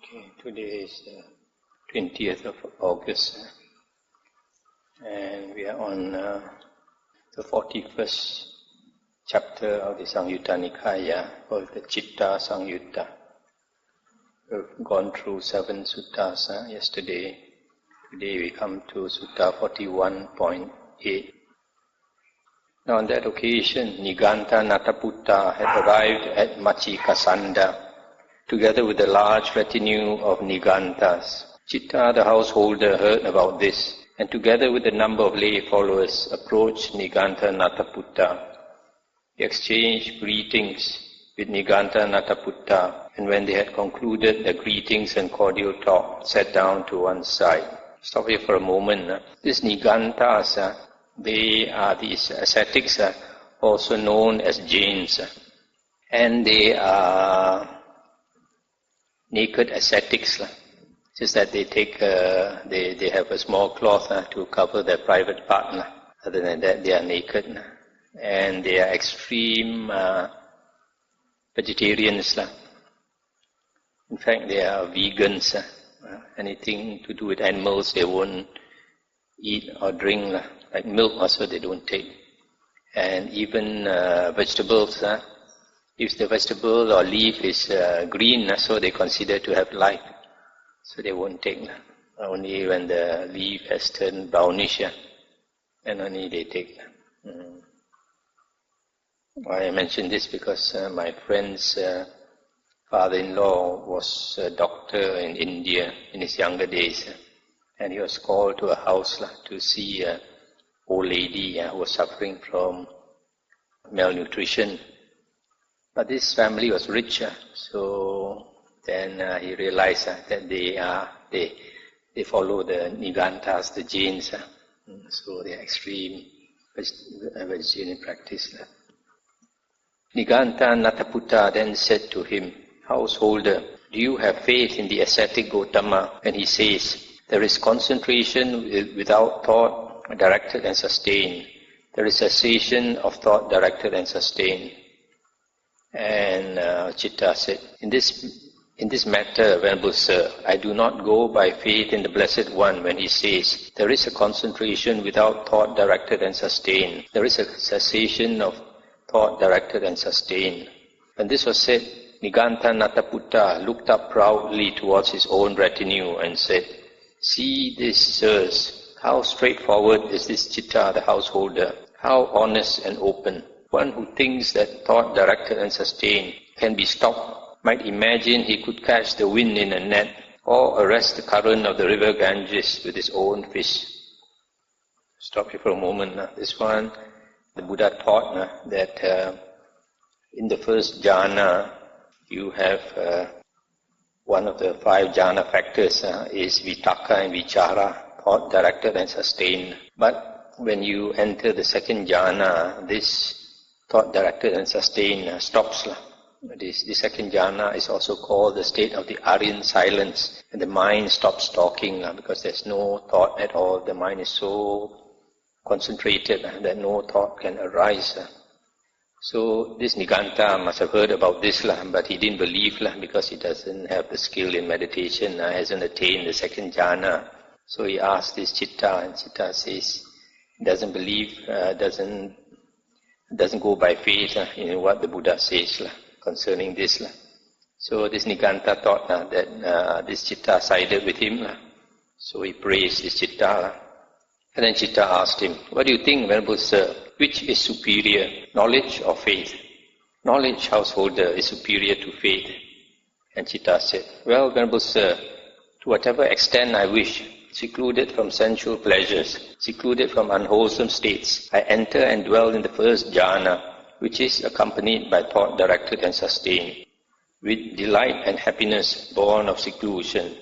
Okay, today is the 20th of August and we are on the 41st chapter of the Samyutta Nikaya, called the Citta Samyutta. We've gone through 7 suttas yesterday. Today we come to Sutta 41.8. Now on that occasion, Niganta Nataputta had arrived at Machikasanda together with a large retinue of Nigantas. Citta, the householder, heard about this, and together with a number of lay followers, approached Niganta Nataputta. He exchanged greetings with Niganta Nataputta, and when they had concluded their greetings and cordial talk, sat down to one side. Stop here for a moment. These Nigantas, they are these ascetics, also known as Jains, and they are naked ascetics, just that they take they have a small cloth to cover their private part. Other than that, they are naked, and they are extreme vegetarians. In fact, they are vegans. Anything to do with animals, they won't eat or drink. Like milk, also they don't take, and even vegetables. If the vegetable or leaf is green, so they consider to have life, so they won't take. Only when the leaf has turned brownish, and only they take. I mention this because my friend's father-in-law was a doctor in India in his younger days, and he was called to a house to see an old lady who was suffering from malnutrition. But this family was rich, so then he realized that they follow the Nigantas, the Jains, so they are extreme vegetarian practice. Niganta Nataputta then said to him, "Householder, do you have faith in the ascetic Gautama when he says, there is concentration without thought directed and sustained. There is cessation of thought directed and sustained." And Citta said, in this matter, Venerable Sir, I do not go by faith in the Blessed One when he says, there is a concentration without thought directed and sustained. There is a cessation of thought directed and sustained. When this was said, Niganta Nataputta looked up proudly towards his own retinue and said, "See this, sirs, how straightforward is this Citta, the householder, how honest and open. One who thinks that thought directed and sustained can be stopped might imagine he could catch the wind in a net or arrest the current of the river Ganges with his own fist." Stop here for a moment. This one, the Buddha taught that in the first jhana, you have one of the 5 jhana factors is vitaka and vichara, thought directed and sustained. But when you enter the second jhana, this thought directed and sustained stops. The second jhana is also called the state of the Aryan silence, and the mind stops talking because there's no thought at all. The mind is so concentrated that no thought can arise. So this Niganta must have heard about this, but he didn't believe because he doesn't have the skill in meditation, hasn't attained the second jhana. So he asked this Citta, and Citta says he doesn't believe, doesn't go by faith in what the Buddha says concerning this. So this Niganta thought that this Citta sided with him. So he praised this Citta. And then Citta asked him, "What do you think, Venerable Sir? Which is superior, knowledge or faith?" "Knowledge, householder, is superior to faith." And Citta said, "Well, Venerable Sir, to whatever extent I wish, secluded from sensual pleasures, secluded from unwholesome states, I enter and dwell in the first jhana, which is accompanied by thought directed and sustained, with delight and happiness born of seclusion.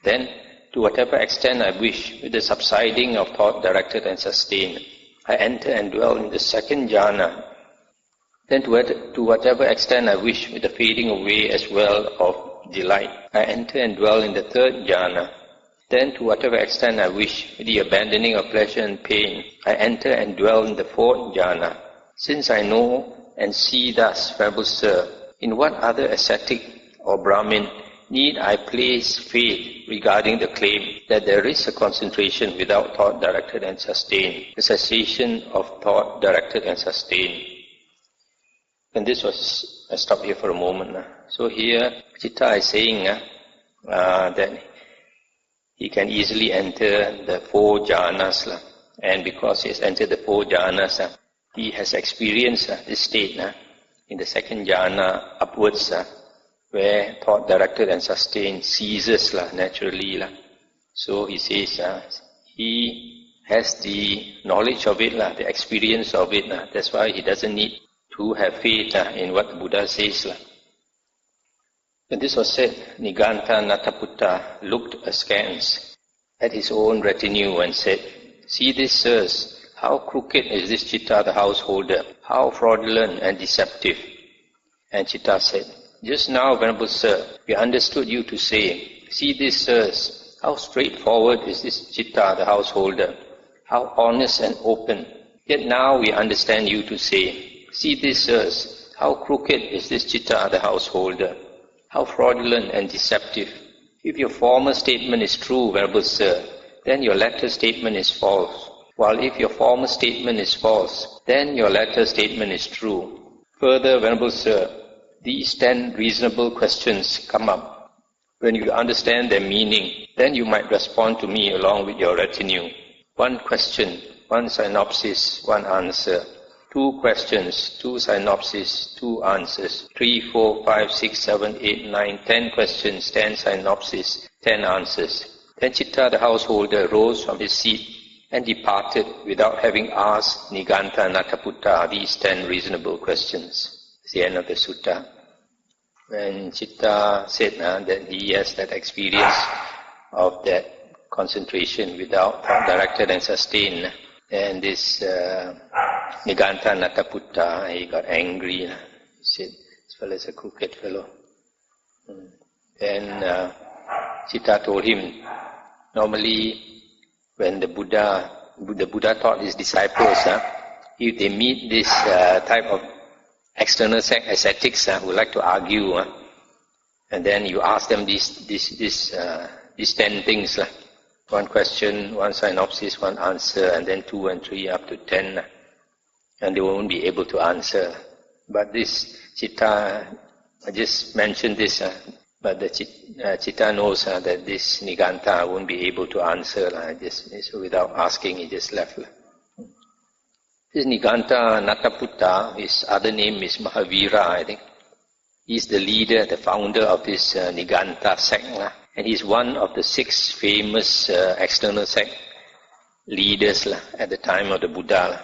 Then, to whatever extent I wish, with the subsiding of thought directed and sustained, I enter and dwell in the second jhana. Then to whatever extent I wish, with the fading away as well of delight, I enter and dwell in the third jhana. Then to whatever extent I wish, with the abandoning of pleasure and pain, I enter and dwell in the fourth jhana. Since I know and see thus, Venerable Sir, in what other ascetic or Brahmin need I place faith regarding the claim that there is a concentration without thought directed and sustained, a cessation of thought directed and sustained? And this was, I stop here for a moment. So here, Citta is saying that he can easily enter the 4 jhanas. And because he has entered the 4 jhanas, he has experienced this state in the 2nd jhana upwards, where thought directed and sustained ceases naturally. So he says he has the knowledge of it, the experience of it. That's why he doesn't need to have faith in what the Buddha says. When this was said, Niganta Nataputta looked askance at his own retinue and said, "See this, sirs, how crooked is this Citta the householder, how fraudulent and deceptive." And Citta said, "Just now, Venerable Sir, we understood you to say, 'See this, sirs, how straightforward is this Citta the householder, how honest and open.' Yet now we understand you to say, 'See this, sirs, how crooked is this Citta the householder, how fraudulent and deceptive.' If your former statement is true, Venerable Sir, then your latter statement is false. While if your former statement is false, then your latter statement is true. Further, Venerable Sir, these 10 reasonable questions come up. When you understand their meaning, then you might respond to me along with your retinue. 1 question, 1 synopsis, 1 answer. 2 questions, 2 synopsis, 2 answers. 3, 4, 5, 6, 7, 8, 9, 10 questions, 10 synopsis, 10 answers. Then Citta the householder rose from his seat and departed without having asked Niganta Nataputta these 10 reasonable questions. It's the end of the sutta. When Citta said that he has that experience of that concentration without thought directed and sustained, and this Niganta Nataputta, he got angry. He said, "This fellow is a crooked fellow." Then Citta told him, normally when the Buddha taught his disciples, if they meet this type of external ascetics who like to argue, and then you ask them these 10 things, 1 question, 1 synopsis, 1 answer, and then 2 and 3 up to 10, and they won't be able to answer. But this Citta, I just mentioned this, but the Citta knows that this Niganta won't be able to answer. So without asking, he just left. This Niganta Nataputta, his other name is Mahavira, I think. He's the leader, the founder of this Niganta sect. And he's one of the 6 famous external sect leaders at the time of the Buddha.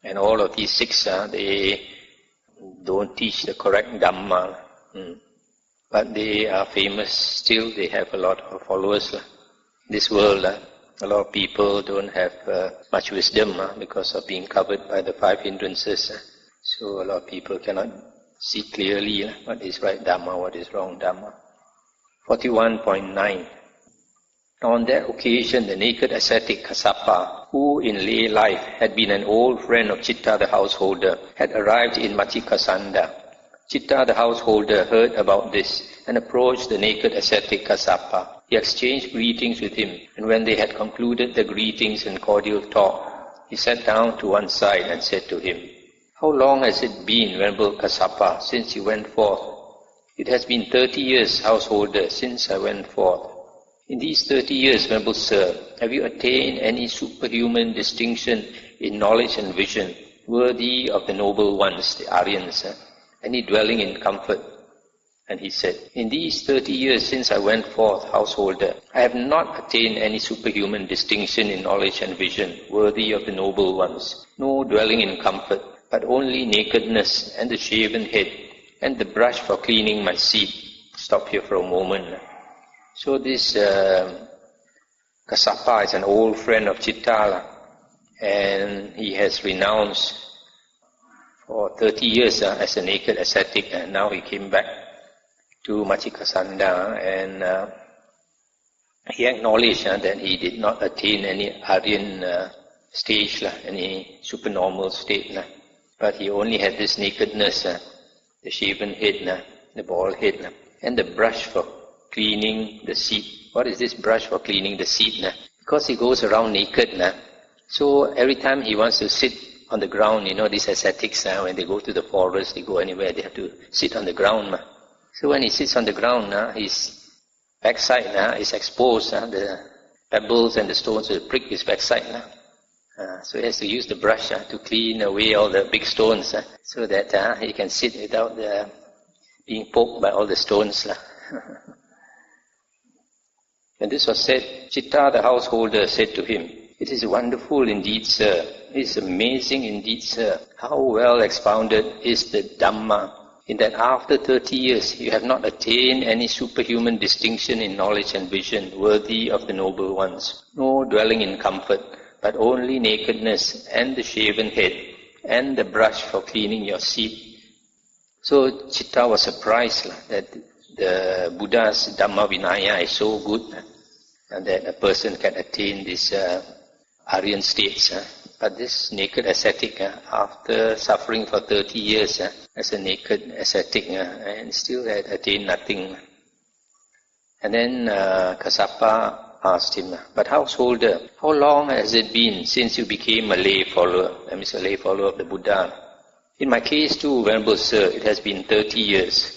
And all of these 6, they don't teach the correct Dhamma. But they are famous still. They have a lot of followers. This world, a lot of people don't have much wisdom because of being covered by the 5 hindrances. So a lot of people cannot see clearly what is right Dhamma, what is wrong Dhamma. 41.9. On that occasion, the naked ascetic Kassapa, who in lay life had been an old friend of Citta the householder, had arrived in Machikasanda. Citta the householder heard about this and approached the naked ascetic Kassapa. He exchanged greetings with him, and when they had concluded the greetings and cordial talk, he sat down to one side and said to him, "How long has it been, Venerable Kassapa, since you went forth?" "It has been 30 years, householder, since I went forth." "In these 30 years, Venerable Sir, have you attained any superhuman distinction in knowledge and vision, worthy of the noble ones, the Aryans, any dwelling in comfort?" And he said, "In these 30 years since I went forth, householder, I have not attained any superhuman distinction in knowledge and vision, worthy of the noble ones, no dwelling in comfort, but only nakedness and the shaven head, and the brush for cleaning my seat." Stop here for a moment. So this Kassapa is an old friend of Citta, and he has renounced for 30 years as a naked ascetic, and now he came back to Machikasanda, and he acknowledged that he did not attain any Aryan stage, any supernormal state, but he only had this nakedness, the shaven head, the bald head, and the brush for cleaning the seat. What is this brush for cleaning the seat? Because he goes around naked. So every time he wants to sit on the ground, these ascetics, when they go to the forest, they go anywhere, they have to sit on the ground. So when he sits on the ground, his backside is exposed. The pebbles and the stones will prick his backside. So he has to use the brush to clean away all the big stones so that he can sit without being poked by all the stones. When this was said, Citta the householder said to him, "It is wonderful indeed, sir. It is amazing indeed, sir. How well expounded is the Dhamma, in that after 30 years you have not attained any superhuman distinction in knowledge and vision worthy of the noble ones, no dwelling in comfort, but only nakedness and the shaven head and the brush for cleaning your seat." So Citta was surprised that the Buddha's Dhamma Vinaya is so good and that a person can attain these Aryan states. But this naked ascetic, after suffering for 30 years as a naked ascetic, and still had attained nothing. And then Kassapa asked him, "But householder, how long has it been since you became a lay follower?" That means a lay follower of the Buddha. "In my case too, Venerable Sir, it has been 30 years.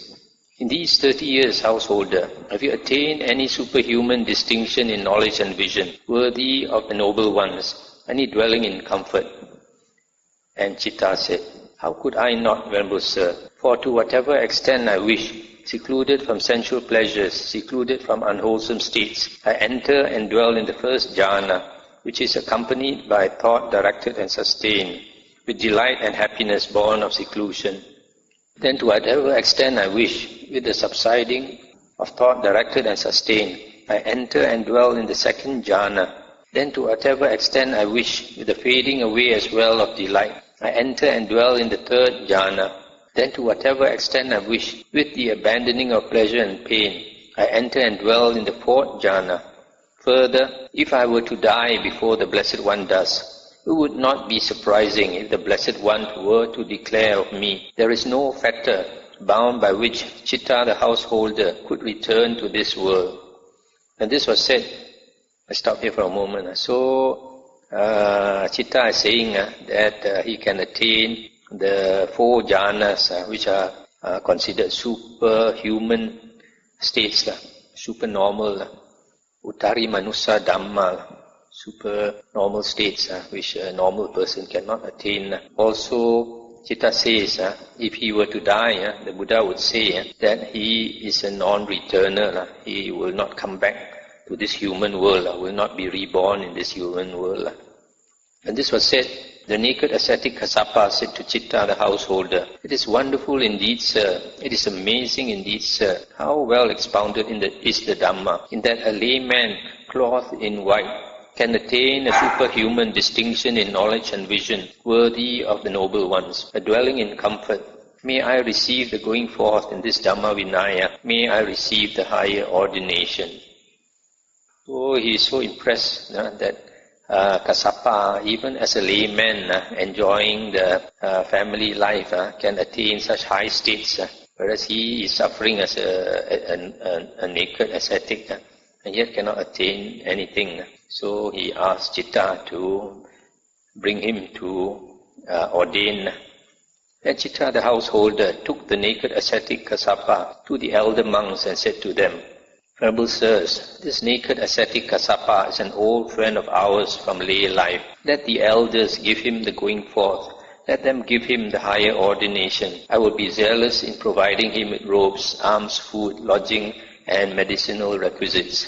In these 30 years, householder, have you attained any superhuman distinction in knowledge and vision, worthy of the noble ones, any dwelling in comfort?" And Citta said, "How could I not, Venerable Sir? For to whatever extent I wish, secluded from sensual pleasures, secluded from unwholesome states, I enter and dwell in the first jhana, which is accompanied by thought directed and sustained, with delight and happiness born of seclusion. Then to whatever extent I wish, with the subsiding of thought directed and sustained, I enter and dwell in the second jhana. Then to whatever extent I wish, with the fading away as well of delight, I enter and dwell in the third jhana. Then to whatever extent I wish, with the abandoning of pleasure and pain, I enter and dwell in the fourth jhana. Further, if I were to die before the Blessed One does, it would not be surprising if the Blessed One were to declare of me, there is no fetter bound by which Citta the householder could return to this world." And this was said, I stop here for a moment. So Citta is saying that he can attain the 4 jhanas which are considered superhuman states, supernormal, Uttari Manusa Dhamma, super normal states which a normal person cannot attain. Also, Citta says if he were to die, the Buddha would say that he is a non-returner. He will not come back to this human world, will not be reborn in this human world. And this was said, the naked ascetic Kassapa said to Citta the householder, "It is wonderful indeed, sir. It is amazing indeed, sir. How well expounded is the Dhamma, in that a layman clothed in white can attain a superhuman distinction in knowledge and vision worthy of the noble ones, a dwelling in comfort. May I receive the going forth in this Dhamma Vinaya. May I receive the higher ordination." Oh, he is so impressed that Kassapa, even as a layman enjoying the family life, can attain such high states, whereas he is suffering as a naked ascetic and yet cannot attain anything. So he asked Citta to bring him to ordain. Then Citta the householder took the naked ascetic Kassapa to the elder monks and said to them, "Venerable sirs, this naked ascetic Kassapa is an old friend of ours from lay life. Let the elders give him the going forth. Let them give him the higher ordination. I will be zealous in providing him with robes, alms, food, lodging, and medicinal requisites."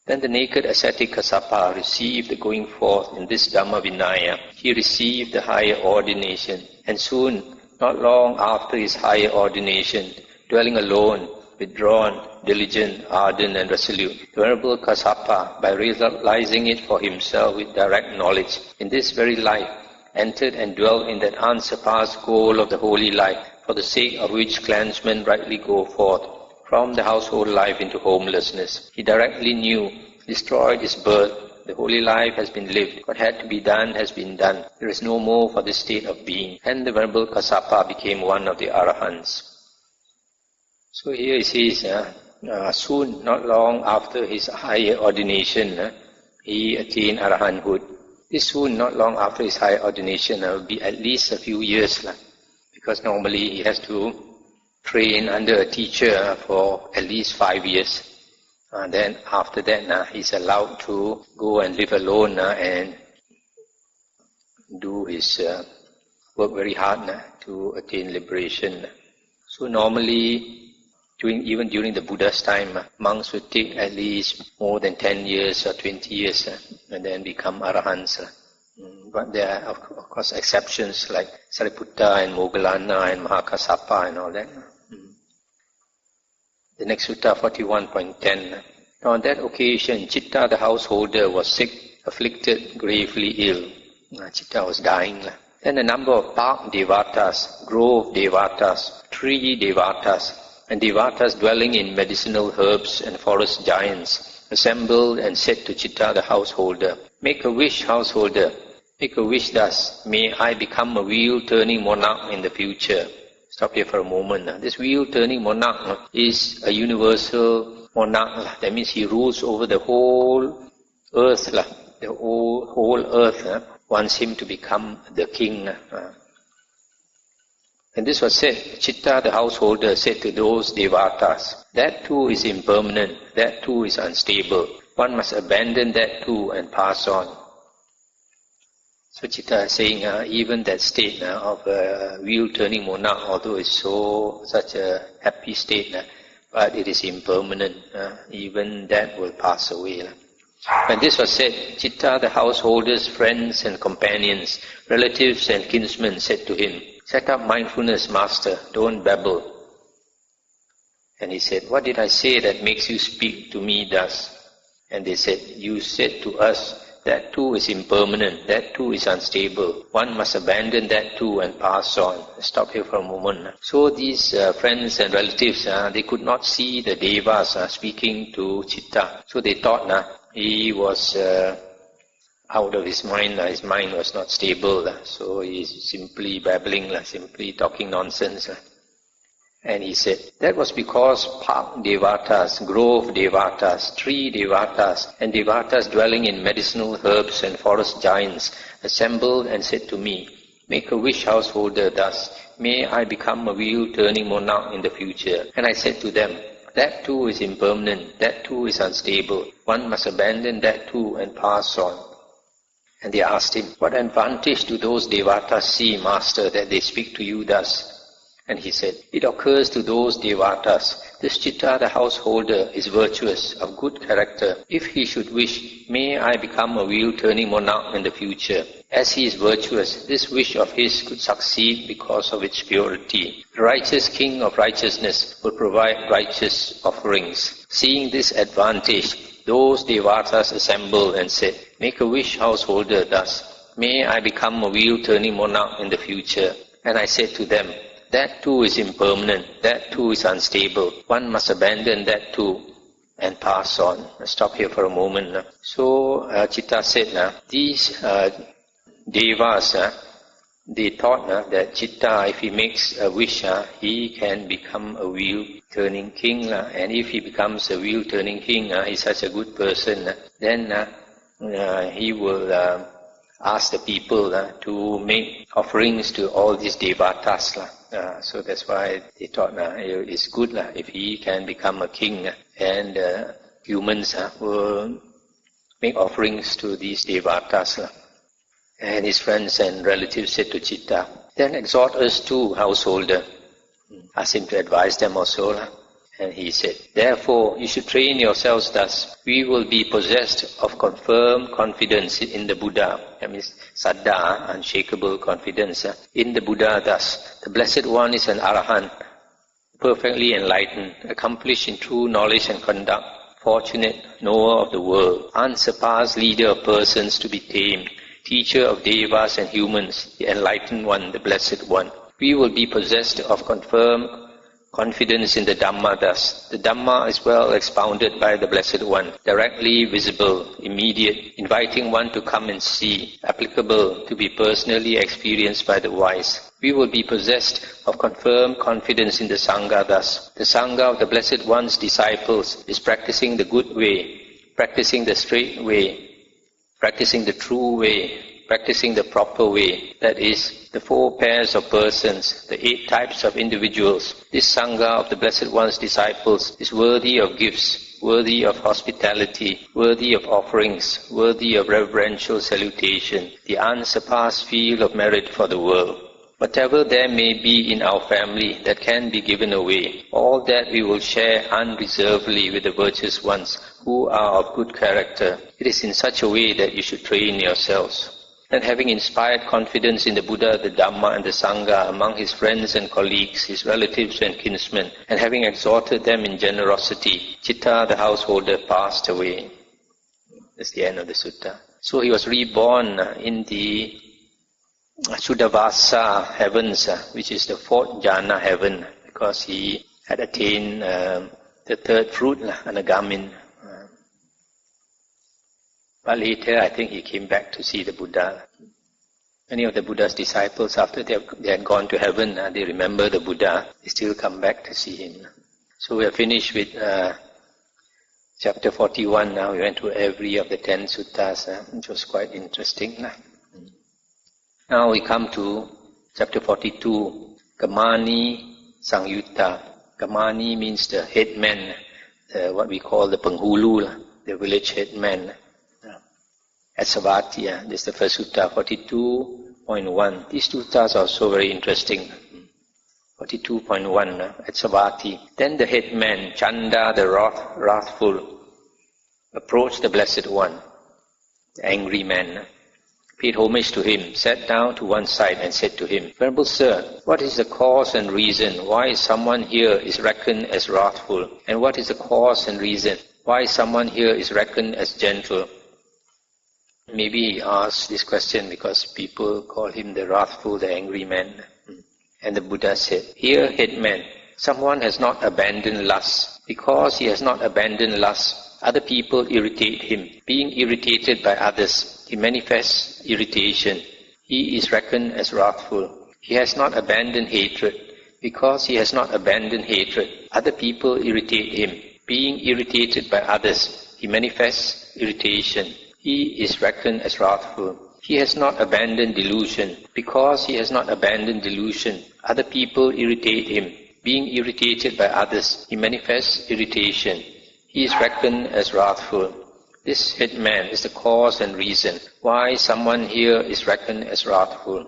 Then the naked ascetic Kassapa received the going forth in this Dhamma Vinaya. He received the higher ordination, and soon, not long after his higher ordination, dwelling alone, withdrawn, diligent, ardent, and resolute, the Venerable Kassapa, by realizing it for himself with direct knowledge, in this very life, entered and dwelt in that unsurpassed goal of the holy life, for the sake of which clansmen rightly go forth from the household life into homelessness. He directly knew, destroyed his birth, the holy life has been lived, what had to be done has been done, there is no more for this state of being, and the Venerable Kassapa became one of the Arahants. So here he says, soon, not long after his higher ordination, he attained arahanthood. This soon, not long after his higher ordination, will be at least a few years, because normally he has to train under a teacher for at least 5 years. Then after that, he's allowed to go and live alone and do his work very hard to attain liberation. So normally, even during the Buddha's time, monks would take at least more than 10 years or 20 years and then become arahants. But there are, of course, exceptions like Sariputta and Moggallana and Mahakassapa and all that. The next sutta, 41.10. On that occasion, Citta the householder was sick, afflicted, gravely ill. Citta was dying. Then a number of park devatas, grove devatas, tree devatas, and devatas dwelling in medicinal herbs and forest giants assembled and said to Citta the householder, "Make a wish, householder. Make a wish thus. May I become a wheel-turning monarch in the future." Stop here for a moment. This wheel-turning monarch is a universal monarch. That means he rules over the whole earth. The whole earth wants him to become the king. And this was said, Citta the householder said to those devatas, "That too is impermanent, that too is unstable. One must abandon that too and pass on." So Citta is saying, even that state of a wheel-turning monarch, although it's such a happy state, but it is impermanent. Even that will pass away. When this was said, Citta the householder's friends and companions, relatives and kinsmen said to him, "Set up mindfulness, master, don't babble." And he said, "What did I say that makes you speak to me thus?" And they said, "You said to us, that too is impermanent, that too is unstable. One must abandon that too and pass on." Stop here for a moment. So these friends and relatives, they could not see the devas speaking to Citta. So they thought he was out of his mind. His mind was not stable. So he's simply babbling, simply talking nonsense. And he said, that was because park devatas, grove devatas, tree devatas, and devatas dwelling in medicinal herbs and forest giants assembled and said to me, "Make a wish, householder, thus. May I become a wheel-turning monarch in the future." And I said to them, "That too is impermanent, that too is unstable. One must abandon that too and pass on." And they asked him, "What advantage do those devatas see, master, that they speak to you thus?" And he said, "It occurs to those devatas, this Citta the householder is virtuous, of good character. If he should wish, may I become a wheel-turning monarch in the future. As he is virtuous, this wish of his could succeed because of its purity. The righteous king of righteousness will provide righteous offerings." Seeing this advantage, those devatas assembled and said, "Make a wish, householder, thus. May I become a wheel-turning monarch in the future." And I said to them, "That too is impermanent, that too is unstable. One must abandon that too and pass on." I'll stop here for a moment. So Citta said, these devas, they thought that Citta, if he makes a wish, he can become a wheel-turning king. And if he becomes a wheel-turning king, he's such a good person, then he will ask the people to make offerings to all these devatas. So that's why they thought it's good if he can become a king, and humans will make offerings to these devatas. And his friends and relatives said to Citta, "Then exhort us too, householder." Asked him to advise them also. And he said, "Therefore you should train yourselves thus. We will be possessed of confirmed confidence in the Buddha." That means saddha, unshakable confidence in the Buddha thus. The Blessed One is an arahant, perfectly enlightened, accomplished in true knowledge and conduct, fortunate knower of the world, unsurpassed leader of persons to be tamed, teacher of devas and humans, the enlightened one, the Blessed One. We will be possessed of confirmed confidence in the Dhamma thus. The Dhamma is well expounded by the Blessed One, directly visible, immediate, inviting one to come and see, applicable to be personally experienced by the wise. We will be possessed of confirmed confidence in the Sangha thus. The Sangha of the Blessed One's disciples is practicing the good way, practicing the straight way, practicing the true way, practicing the proper way, that is, the 4 pairs of persons, the 8 types of individuals. This Sangha of the Blessed One's disciples is worthy of gifts, worthy of hospitality, worthy of offerings, worthy of reverential salutation, the unsurpassed field of merit for the world. Whatever there may be in our family that can be given away, all that we will share unreservedly with the virtuous ones who are of good character. It is in such a way that you should train yourselves. And having inspired confidence in the Buddha, the Dhamma and the Sangha among his friends and colleagues, his relatives and kinsmen, and having exhorted them in generosity, Citta, the householder, passed away. That's the end of the sutta. So he was reborn in the Suddhavasa heavens, which is the 4th jhana heaven, because he had attained the 3rd fruit, Anagamin. But later, I think he came back to see the Buddha. Many of the Buddha's disciples, after they had gone to heaven, they remember the Buddha, they still come back to see him. So we are finished with chapter 41 now. We went through every of the 10 suttas, which was quite interesting. Now we come to chapter 42, Gamani Samyutta. Gamani means the headman, what we call the Penghulu, the village headman. At Savatthi, this is the first sutta, 42.1. These suttas are also very interesting. 42.1 at Savatthi. Then the headman, Chanda, the wrathful, approached the Blessed One, the angry man, paid homage to him, sat down to one side and said to him, Venerable Sir, what is the cause and reason why someone here is reckoned as wrathful? And what is the cause and reason why someone here is reckoned as gentle? Maybe he asked this question because people call him the wrathful, the angry man. And the Buddha said, Here, headman, someone has not abandoned lust. Because he has not abandoned lust, other people irritate him. Being irritated by others, he manifests irritation. He is reckoned as wrathful. He has not abandoned hatred. Because he has not abandoned hatred, other people irritate him. Being irritated by others, he manifests irritation. He is reckoned as wrathful. He has not abandoned delusion. Because he has not abandoned delusion, other people irritate him. Being irritated by others, he manifests irritation. He is reckoned as wrathful. This headman is the cause and reason why someone here is reckoned as wrathful.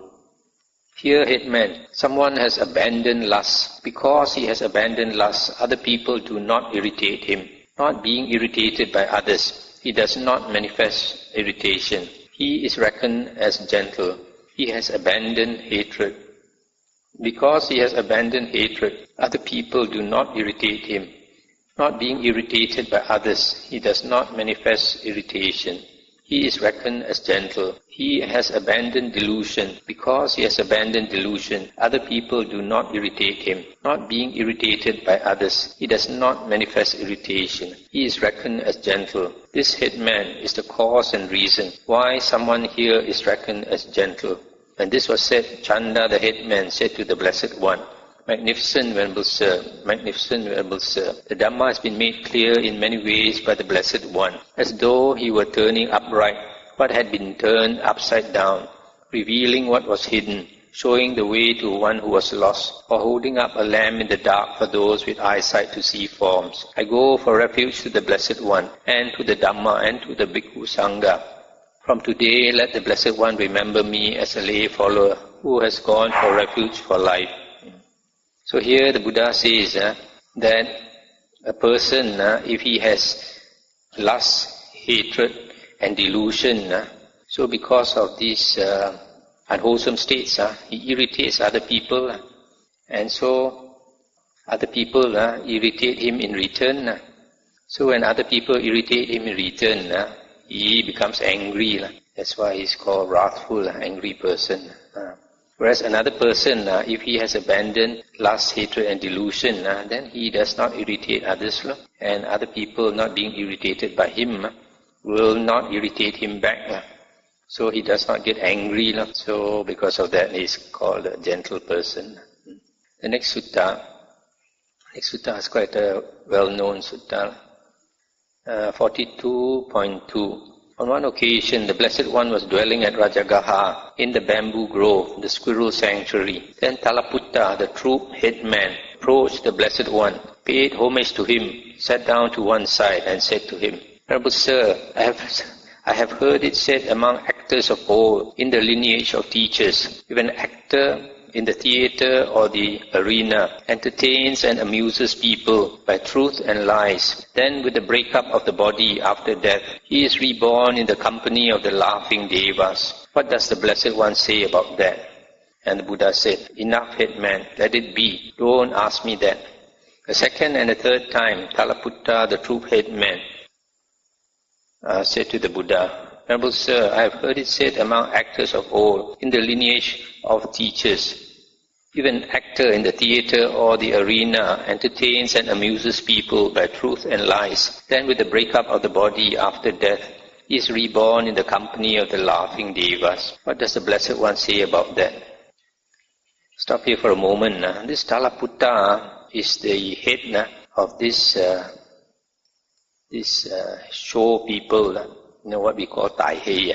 Here, headman, someone has abandoned lust. Because he has abandoned lust, other people do not irritate him. Not being irritated by others, he does not manifest irritation. He is reckoned as gentle. He has abandoned hatred. Because he has abandoned hatred, other people do not irritate him. Not being irritated by others, he does not manifest irritation. He is reckoned as gentle. He has abandoned delusion. Because he has abandoned delusion, other people do not irritate him. Not being irritated by others, he does not manifest irritation. He is reckoned as gentle. This headman is the cause and reason why someone here is reckoned as gentle. When this was said, Chanda, the headman, said to the Blessed One, Magnificent Venerable Sir, Magnificent Venerable Sir, the Dhamma has been made clear in many ways by the Blessed One, as though he were turning upright what had been turned upside down, revealing what was hidden, showing the way to one who was lost, or holding up a lamp in the dark for those with eyesight to see forms. I go for refuge to the Blessed One, and to the Dhamma, and to the Bhikkhu Sangha. From today, let the Blessed One remember me as a lay follower who has gone for refuge for life. So here the Buddha says that a person, if he has lust, hatred and delusion, so because of these unwholesome states, he irritates other people, and so other people irritate him in return. So when other people irritate him in return, he becomes angry. That's why he's called wrathful, angry person. Whereas another person, if he has abandoned lust, hatred and delusion, then he does not irritate others. And other people not being irritated by him will not irritate him back. So he does not get angry. So because of that, he is called a gentle person. The next sutta is quite a well-known sutta. 42.2. On one occasion, the Blessed One was dwelling at Rajagaha in the bamboo grove, the squirrel sanctuary. Then Talaputta, the troop headman, approached the Blessed One, paid homage to him, sat down to one side and said to him, Venerable Sir, I have heard it said among actors of old, in the lineage of teachers, if an actor in the theatre or the arena entertains and amuses people by truth and lies, then with the breakup of the body after death, he is reborn in the company of the laughing devas. What does the Blessed One say about that? And the Buddha said, Enough, headman, let it be. Don't ask me that. The second and the third time, Talaputta, the troop headman, said to the Buddha, Venerable Sir, I have heard it said among actors of old, in the lineage of teachers, if an actor in the theatre or the arena entertains and amuses people by truth and lies, then with the breakup of the body after death, he is reborn in the company of the laughing devas. What does the Blessed One say about that? Stop here for a moment. This Talaputta is the head of this show people. You know what we call Tai Hei,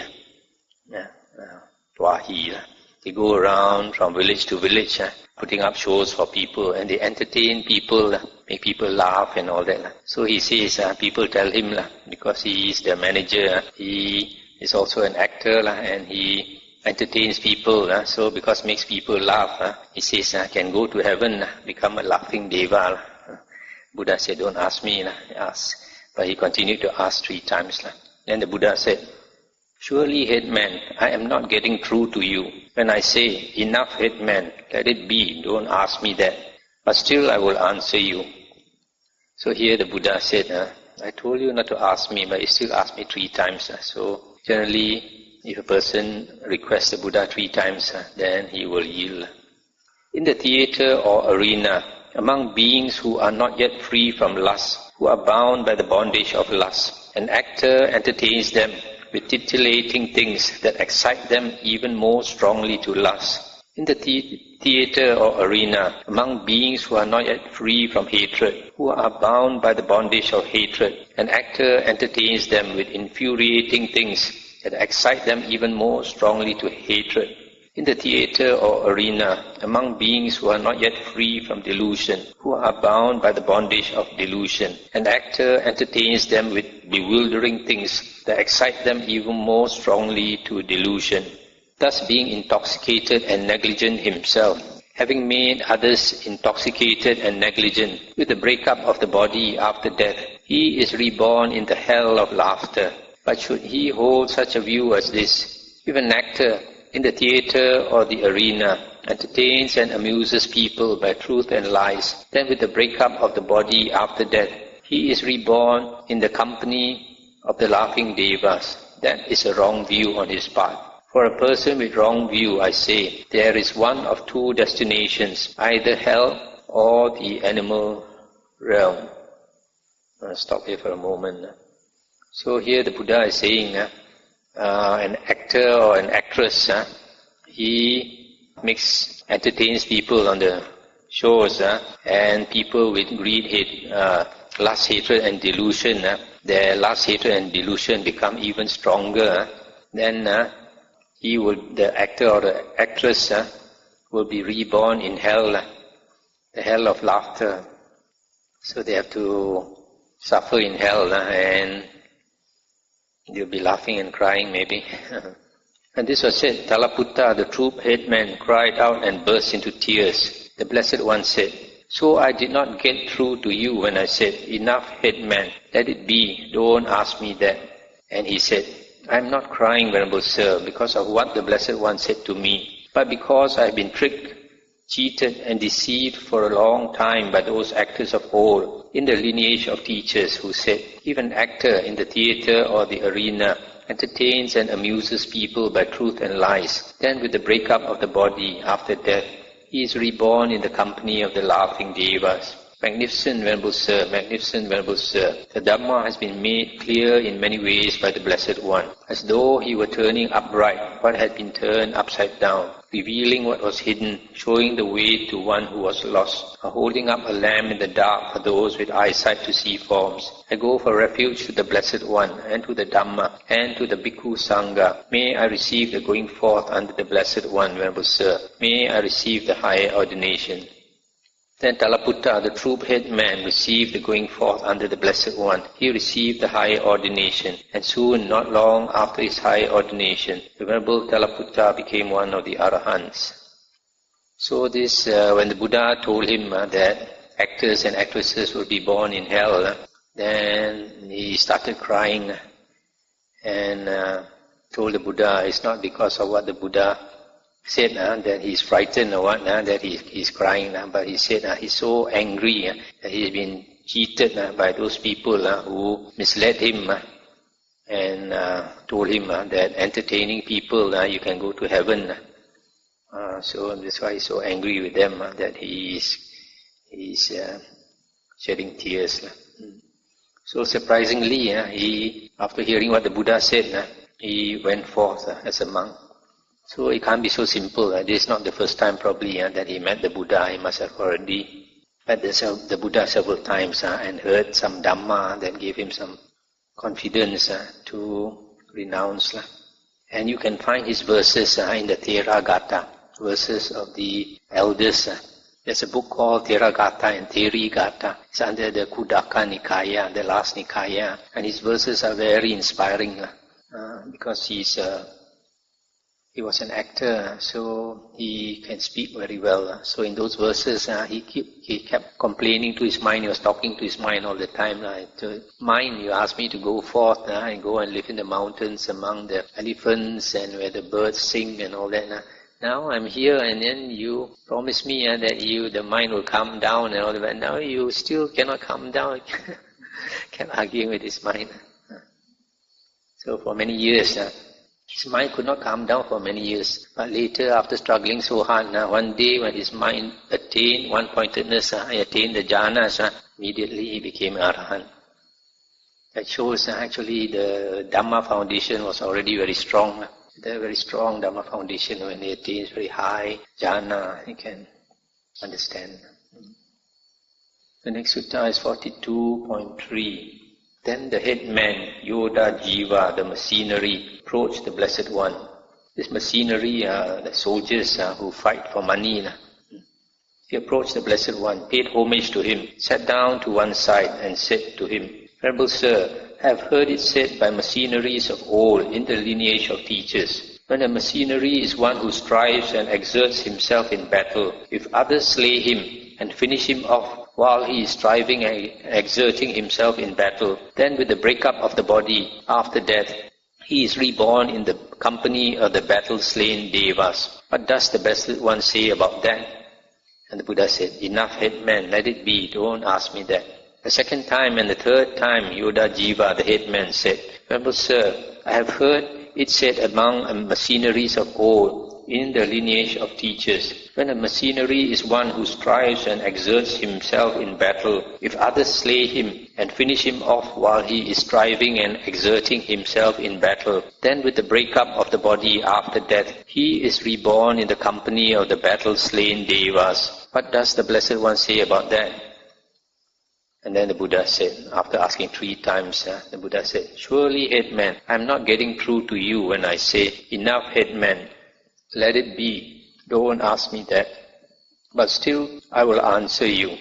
Tuahi. They go around from village to village, putting up shows for people, and they entertain people, make people laugh and all that. So he says, people tell him, because he is the manager, he is also an actor, and he entertains people. So because makes people laugh, he says, can go to heaven, become a laughing deva. Buddha said, don't ask me, ask. But he continued to ask 3 times. Then the Buddha said, Surely, headman, I am not getting through to you. When I say, enough, headman, let it be, don't ask me that. But still I will answer you. So here the Buddha said, I told you not to ask me, but you still asked me 3 times. So generally, if a person requests the Buddha 3 times, then he will yield. In the theatre or arena, among beings who are not yet free from lust, who are bound by the bondage of lust, an actor entertains them with titillating things that excite them even more strongly to lust. In the theatre or arena, among beings who are not yet free from hatred, who are bound by the bondage of hatred, an actor entertains them with infuriating things that excite them even more strongly to hatred. In the theatre or arena, among beings who are not yet free from delusion, who are bound by the bondage of delusion, an actor entertains them with bewildering things that excite them even more strongly to delusion. Thus being intoxicated and negligent himself, having made others intoxicated and negligent with the breakup of the body after death, he is reborn in the hell of laughter. But should he hold such a view as this, if an actor in the theatre or the arena entertains and amuses people by truth and lies, then with the breakup of the body after death, he is reborn in the company of the laughing devas. That is a wrong view on his part. For a person with wrong view, I say, there is one of 2 destinations, either hell or the animal realm. I'll stop here for a moment. So here the Buddha is saying, an actor or an actress, he entertains people on the shows, and people with greed, hate, lust, hatred and delusion, their lust, hatred and delusion become even stronger, then the actor or the actress will be reborn in hell, the hell of laughter. So they have to suffer in hell, and they'll be laughing and crying maybe. And this was said, Talaputta, the troop headman, cried out and burst into tears. The Blessed One said, So I did not get through to you when I said, Enough, headman, let it be, don't ask me that. And he said, I am not crying, Venerable Sir, because of what the Blessed One said to me, but because I have been tricked, cheated and deceived for a long time by those actors of old in the lineage of teachers who said, if an actor in the theatre or the arena entertains and amuses people by truth and lies. Then with the breakup of the body after death, he is reborn in the company of the laughing devas. Magnificent Venerable Sir, magnificent Venerable Sir, the Dhamma has been made clear in many ways by the Blessed One, as though he were turning upright what had been turned upside down, revealing what was hidden, showing the way to one who was lost, or holding up a lamp in the dark for those with eyesight to see forms. I go for refuge to the Blessed One, and to the Dhamma, and to the Bhikkhu Sangha. May I receive the going forth under the Blessed One, Venerable Sir. May I receive the higher ordination. Then Talaputta, the troop headman, received the going forth under the Blessed One. He received the high ordination, and soon, not long after his high ordination, the Venerable Talaputta became one of the Arahants. So this, when the Buddha told him that actors and actresses would be born in hell, then he started crying and told the Buddha it's not because of what the Buddha said that he's frightened or what, that he's crying, but he said he's so angry that he's been cheated by those people who misled him and told him that entertaining people you can go to heaven. So that's why he's so angry with them that he's shedding tears. So surprisingly, he, after hearing what the Buddha said, he went forth as a monk. So it can't be so simple. This is not the first time probably that he met the Buddha. He must have already met the Buddha several times and heard some Dhamma that gave him some confidence to renounce. And you can find his verses in the Theragatha, verses of the elders. There's a book called Theragatha and Therigatha. It's under the Khuddaka Nikaya, the last Nikaya. And his verses are very inspiring because he was an actor, so he can speak very well. So in those verses, he kept complaining to his mind. He was talking to his mind all the time. Mind, you asked me to go forth and go and live in the mountains among the elephants and where the birds sing and all that. Now I'm here, and then you promise me that the mind will calm down and all that. Now you still cannot calm down. Kept arguing with his mind. So for many years, his mind could not calm down for many years. But later, after struggling so hard, one day when his mind attained one-pointedness, attained the jhanas, immediately he became Arahant. That shows actually the Dhamma foundation was already very strong. The very strong Dhamma foundation, when he attains very high jhana, he can understand. The next sutta is 42.3. Then the headman, Yoda Jiva, the machinery, approached the Blessed One. This machinery are the soldiers who fight for money. He approached the Blessed One, paid homage to him, sat down to one side and said to him, Venerable Sir, I have heard it said by machineries of old in the lineage of teachers, when a machinery is one who strives and exerts himself in battle, if others slay him and finish him off while he is striving and exerting himself in battle, then with the breakup of the body after death, he is reborn in the company of the battle-slain devas. What does the Blessed One say about that? And the Buddha said, Enough, headman, let it be, don't ask me that. The second time and the third time, Yoda Jiva, the headman, said, Venerable Sir, I have heard it said among machineries of old, in the lineage of teachers, when a machinery is one who strives and exerts himself in battle, if others slay him and finish him off while he is striving and exerting himself in battle, then with the breakup of the body after death, he is reborn in the company of the battle-slain devas. What does the Blessed One say about that? And then the Buddha said, after asking 3 times, the Buddha said, Surely, headman, I am not getting through to you when I say, Enough, headman, let it be, don't ask me that. But still, I will answer you.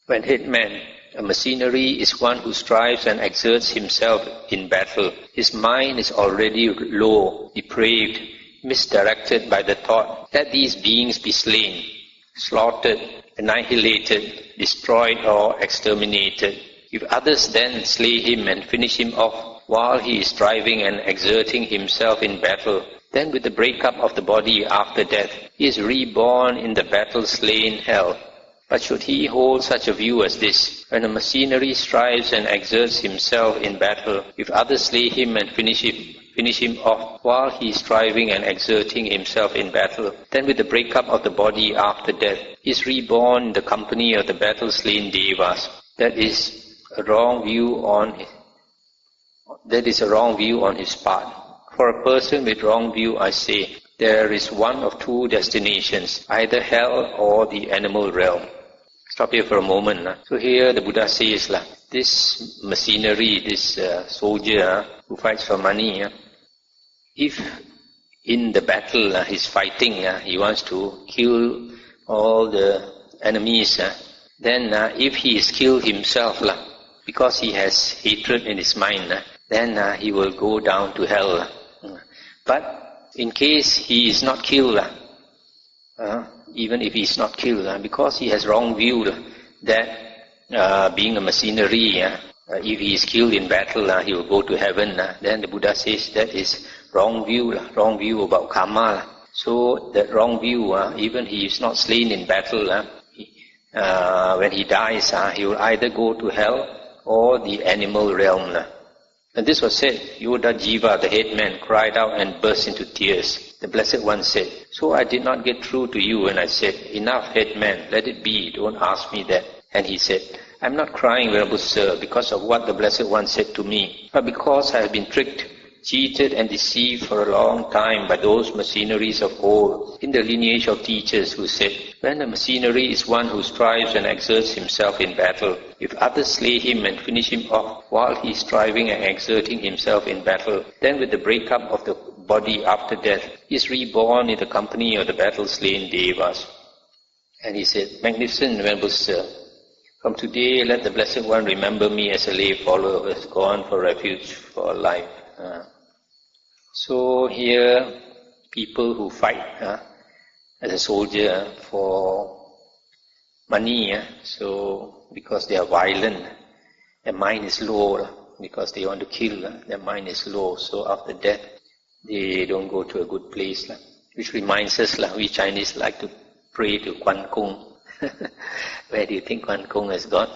When headman, a machinery is one who strives and exerts himself in battle. His mind is already low, depraved, misdirected by the thought that these beings be slain, slaughtered, annihilated, destroyed or exterminated. If others then slay him and finish him off while he is striving and exerting himself in battle, then with the breakup of the body after death, he is reborn in the battle-slain hell. But should he hold such a view as this, when a mercenary strives and exerts himself in battle, if others slay him and finish him off while he is striving and exerting himself in battle, then with the breakup of the body after death, he is reborn in the company of the battle-slain devas. That is a wrong view on his part. For a person with wrong view, I say, there is one of two destinations, either hell or the animal realm. Stop here for a moment. So here the Buddha says, this mercenary, this soldier who fights for money, if in the battle he's fighting, he wants to kill all the enemies, then if he is killed himself, because he has hatred in his mind, then he will go down to hell. But in case he is not killed, even if he is not killed, because he has wrong view that being a mercenary, if he is killed in battle, he will go to heaven. Then the Buddha says that is wrong view about karma. So that wrong view, even he is not slain in battle, when he dies, he will either go to hell or the animal realm. And this was said. Yoda Jiva, the headman, cried out and burst into tears. The Blessed One said, so I did not get through to you when I said, enough, headman, let it be, don't ask me that. And he said, I'm not crying, Venerable Sir, because of what the Blessed One said to me, but because I have been tricked, cheated and deceived for a long time by those mercenaries of old in the lineage of teachers who said, when a mercenary is one who strives and exerts himself in battle, if others slay him and finish him off while he is striving and exerting himself in battle, then with the breakup of the body after death, he is reborn in the company of the battle-slain devas. And he said, magnificent Venerable Sir, from today let the Blessed One remember me as a lay follower who has gone for refuge for life. So here, people who fight as a soldier for money, so because they are violent, their mind is low, because they want to kill, their mind is low, so after death, they don't go to a good place. Which reminds us, we Chinese like to pray to Quan Kung. Where do you think Quan Kung has gone?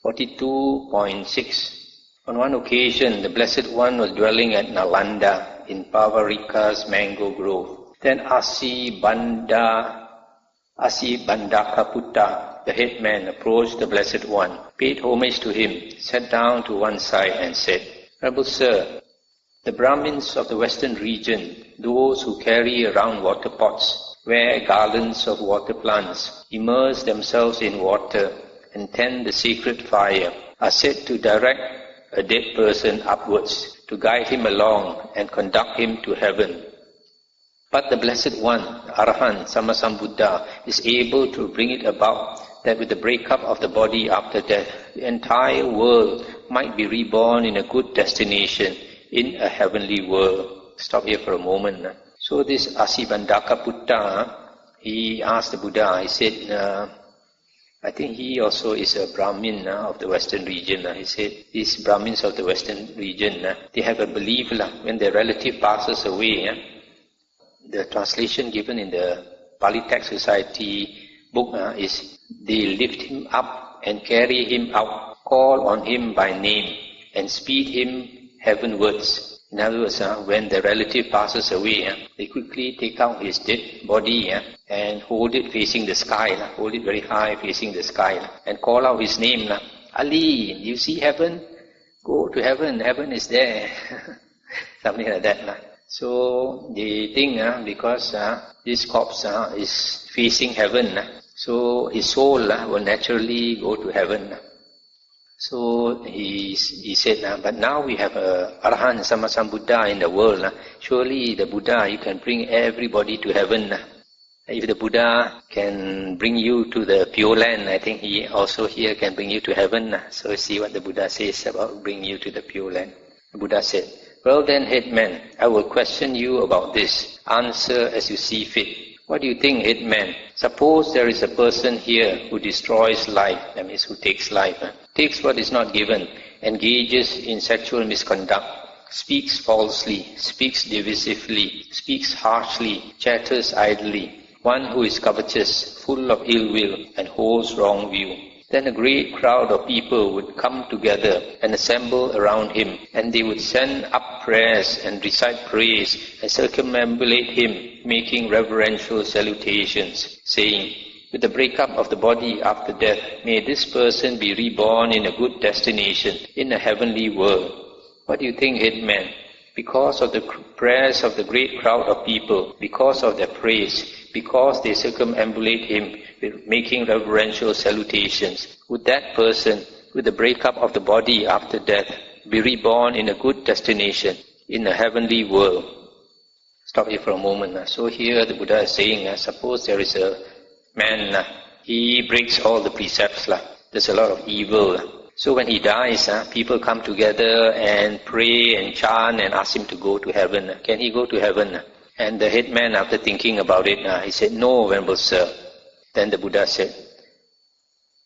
42.6. On one occasion, the Blessed One was dwelling at Nalanda in Pavarika's mango grove. Then Asi Bandakaputta, the headman, approached the Blessed One, paid homage to him, sat down to one side and said, Venerable Sir, the Brahmins of the western region, those who carry around water pots, wear garlands of water plants, immerse themselves in water, and tend the sacred fire, are said to direct a dead person upwards, to guide him along and conduct him to heaven. But the Blessed One, Aryan, Sammasambuddha, is able to bring it about that with the breakup of the body after death, the entire world might be reborn in a good destination, in a heavenly world. Stop here for a moment. So this Asibandakaputta, he asked the Buddha, he said, I think he also is a Brahmin of the western region. He said, these Brahmins of the western region, they have a belief when their relative passes away, the translation given in the Pali Text Society book is, they lift him up and carry him out, call on him by name and speed him heavenwards. In other words, when the relative passes away, they quickly take out his dead body and hold it facing the sky, hold it very high facing the sky, and call out his name. Ali, you see heaven? Go to heaven, heaven is there. Something like that. So they think because this corpse is facing heaven, so his soul will naturally go to heaven. So he said, but now we have a Arhan Sammasambuddha in the world. Surely the Buddha, you can bring everybody to heaven. If the Buddha can bring you to the Pure Land, I think he also here can bring you to heaven. So see what the Buddha says about bringing you to the Pure Land. The Buddha said, well then, headman, I will question you about this. Answer as you see fit. What do you think, headman? Suppose there is a person here who destroys life, that means who takes life, takes what is not given, engages in sexual misconduct, speaks falsely, speaks divisively, speaks harshly, chatters idly. one who is covetous, full of ill will, and holds wrong view. Then a great crowd of people would come together and assemble around him, and they would send up prayers and recite praise and circumambulate him, making reverential salutations, saying, with the breakup of the body after death, may this person be reborn in a good destination, in a heavenly world. What do you think, headman? Because of the prayers of the great crowd of people, because of their praise, because they circumambulate him with making reverential salutations, would that person, with the breakup of the body after death, be reborn in a good destination, in a heavenly world? Stop here for a moment. So here the Buddha is saying, suppose there is a man, he breaks all the precepts. There's a lot of evil. So when he dies, people come together and pray and chant and ask him to go to heaven. Can he go to heaven? And the headman, after thinking about it, he said, no, Venerable Sir. Then the Buddha said,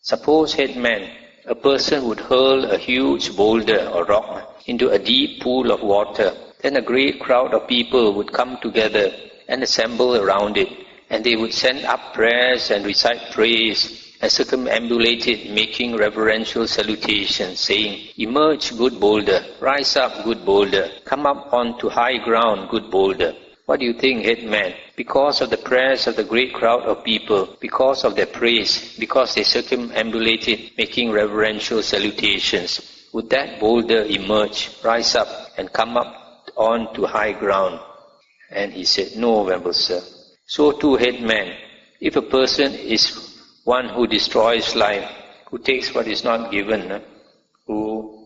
suppose, headman, a person would hurl a huge boulder or rock into a deep pool of water. Then a great crowd of people would come together and assemble around it, and they would send up prayers and recite praise and circumambulate it, making reverential salutations, saying, emerge, good boulder, rise up, good boulder, come up onto high ground, good boulder. What do you think, headman? Because of the prayers of the great crowd of people, because of their praise, because they circumambulate it, making reverential salutations, would that boulder emerge, rise up, and come up onto high ground? And he said, no, Venerable Sir. So too, headman, if a person is one who destroys life, who takes what is not given, who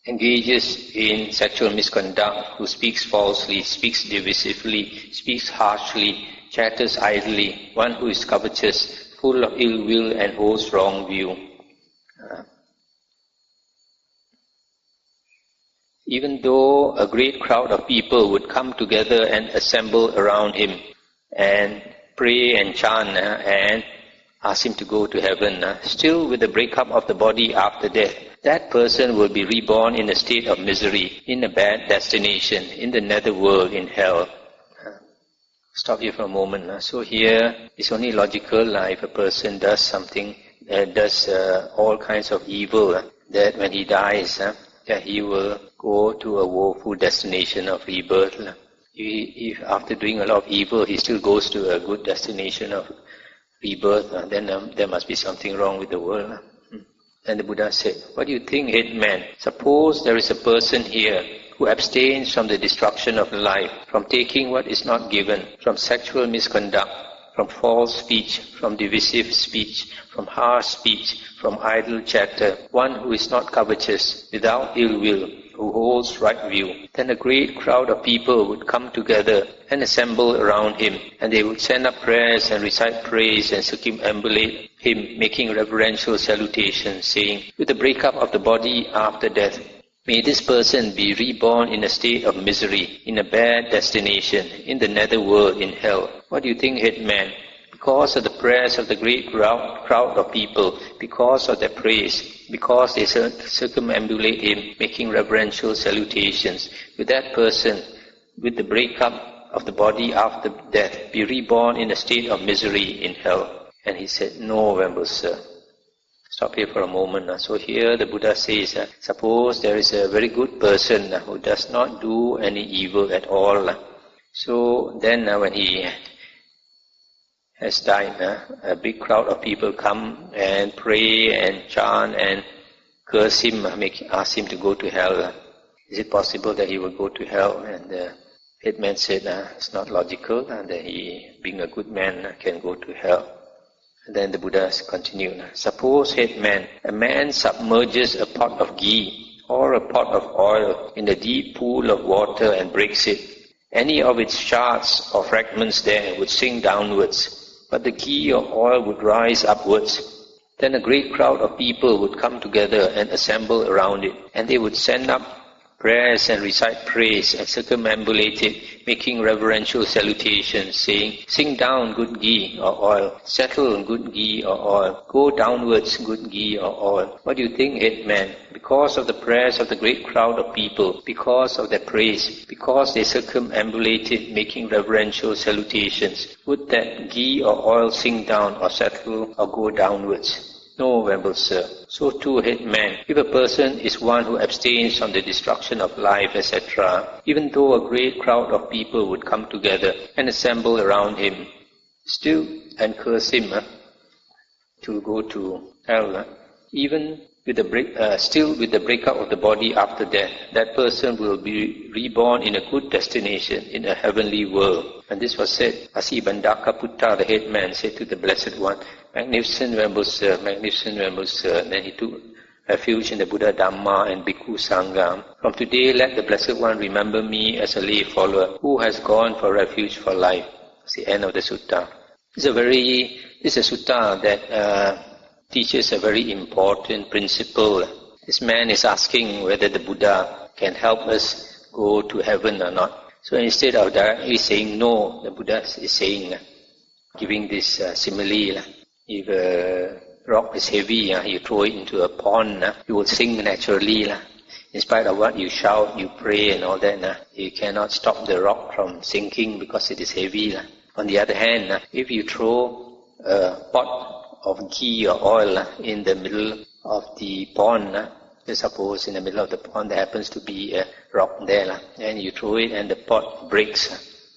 engages in sexual misconduct, who speaks falsely, speaks divisively, speaks harshly, chatters idly, one who is covetous, full of ill will and holds wrong view. Even though a great crowd of people would come together and assemble around him and pray and chant and ask him to go to heaven, still with the breakup of the body after death, that person will be reborn in a state of misery, in a bad destination, in the netherworld, in hell. Stop here for a moment. So here, it's only logical if a person does something, does all kinds of evil, that when he dies, that he will go to a woeful destination of rebirth. If after doing a lot of evil, he still goes to a good destination of rebirth, then there must be something wrong with the world. And the Buddha said, what do you think, headman? Suppose there is a person here who abstains from the destruction of life, from taking what is not given, from sexual misconduct, from false speech, from divisive speech, from harsh speech, from idle chatter, one who is not covetous, without ill will, who holds right view. Then a great crowd of people would come together and assemble around him, and they would send up prayers and recite praise and circumambulate him, making reverential salutations, saying, with the breakup of the body after death, may this person be reborn in a state of misery, in a bad destination, in the netherworld, in hell. What do you think, headman? Because of the prayers of the great crowd of people, because of their praise, because they circumambulate him, making reverential salutations, with that person, with the breakup of the body after death, be reborn in a state of misery in hell. And he said, no, Venerable Sir. Stop here for a moment. So here the Buddha says, suppose there is a very good person who does not do any evil at all. So then when he has died, a big crowd of people come and pray and chant and curse him, ask him to go to hell. Is it possible that he will go to hell? And the headman said, it's not logical, and that he, being a good man, can go to hell. And then the Buddha continued, suppose, headman, a man submerges a pot of ghee or a pot of oil in a deep pool of water and breaks it. Any of its shards or fragments there would sink downwards, but the ghee or oil would rise upwards. Then a great crowd of people would come together and assemble around it, and they would send up prayers and recite praise and circumambulate it, making reverential salutations, saying, "Sink down, good ghee or oil. Settle, good ghee or oil. Go downwards, good ghee or oil." What do you think, headman? Because of the prayers of the great crowd of people, because of their praise, because they circumambulated making reverential salutations, would that ghee or oil sink down or settle or go downwards? No, venerable sir. So too, headman, if a person is one who abstains from the destruction of life, etc., even though a great crowd of people would come together and assemble around him, still and curse him to go to hell, even with the still with the breakup of the body after death, that person will be reborn in a good destination, in a heavenly world. And this was said, Asibandaka Putta, the headman, said to the Blessed One, "Magnificent venerable sir, magnificent venerable sir." And then he took refuge in the Buddha, Dhamma and Bhikkhu Sangha. "From today let the Blessed One remember me as a lay follower who has gone for refuge for life." It's the end of the sutta. It's a sutta that teaches a very important principle. This man is asking whether the Buddha can help us go to heaven or not. So instead of directly saying no, the Buddha is saying, giving this simile. If a rock is heavy, you throw it into a pond, you will sink naturally. In spite of what you shout, you pray and all that, you cannot stop the rock from sinking because it is heavy. On the other hand, if you throw a pot of ghee or oil in the middle of the pond, suppose in the middle of the pond there happens to be a rock there, and you throw it and the pot breaks.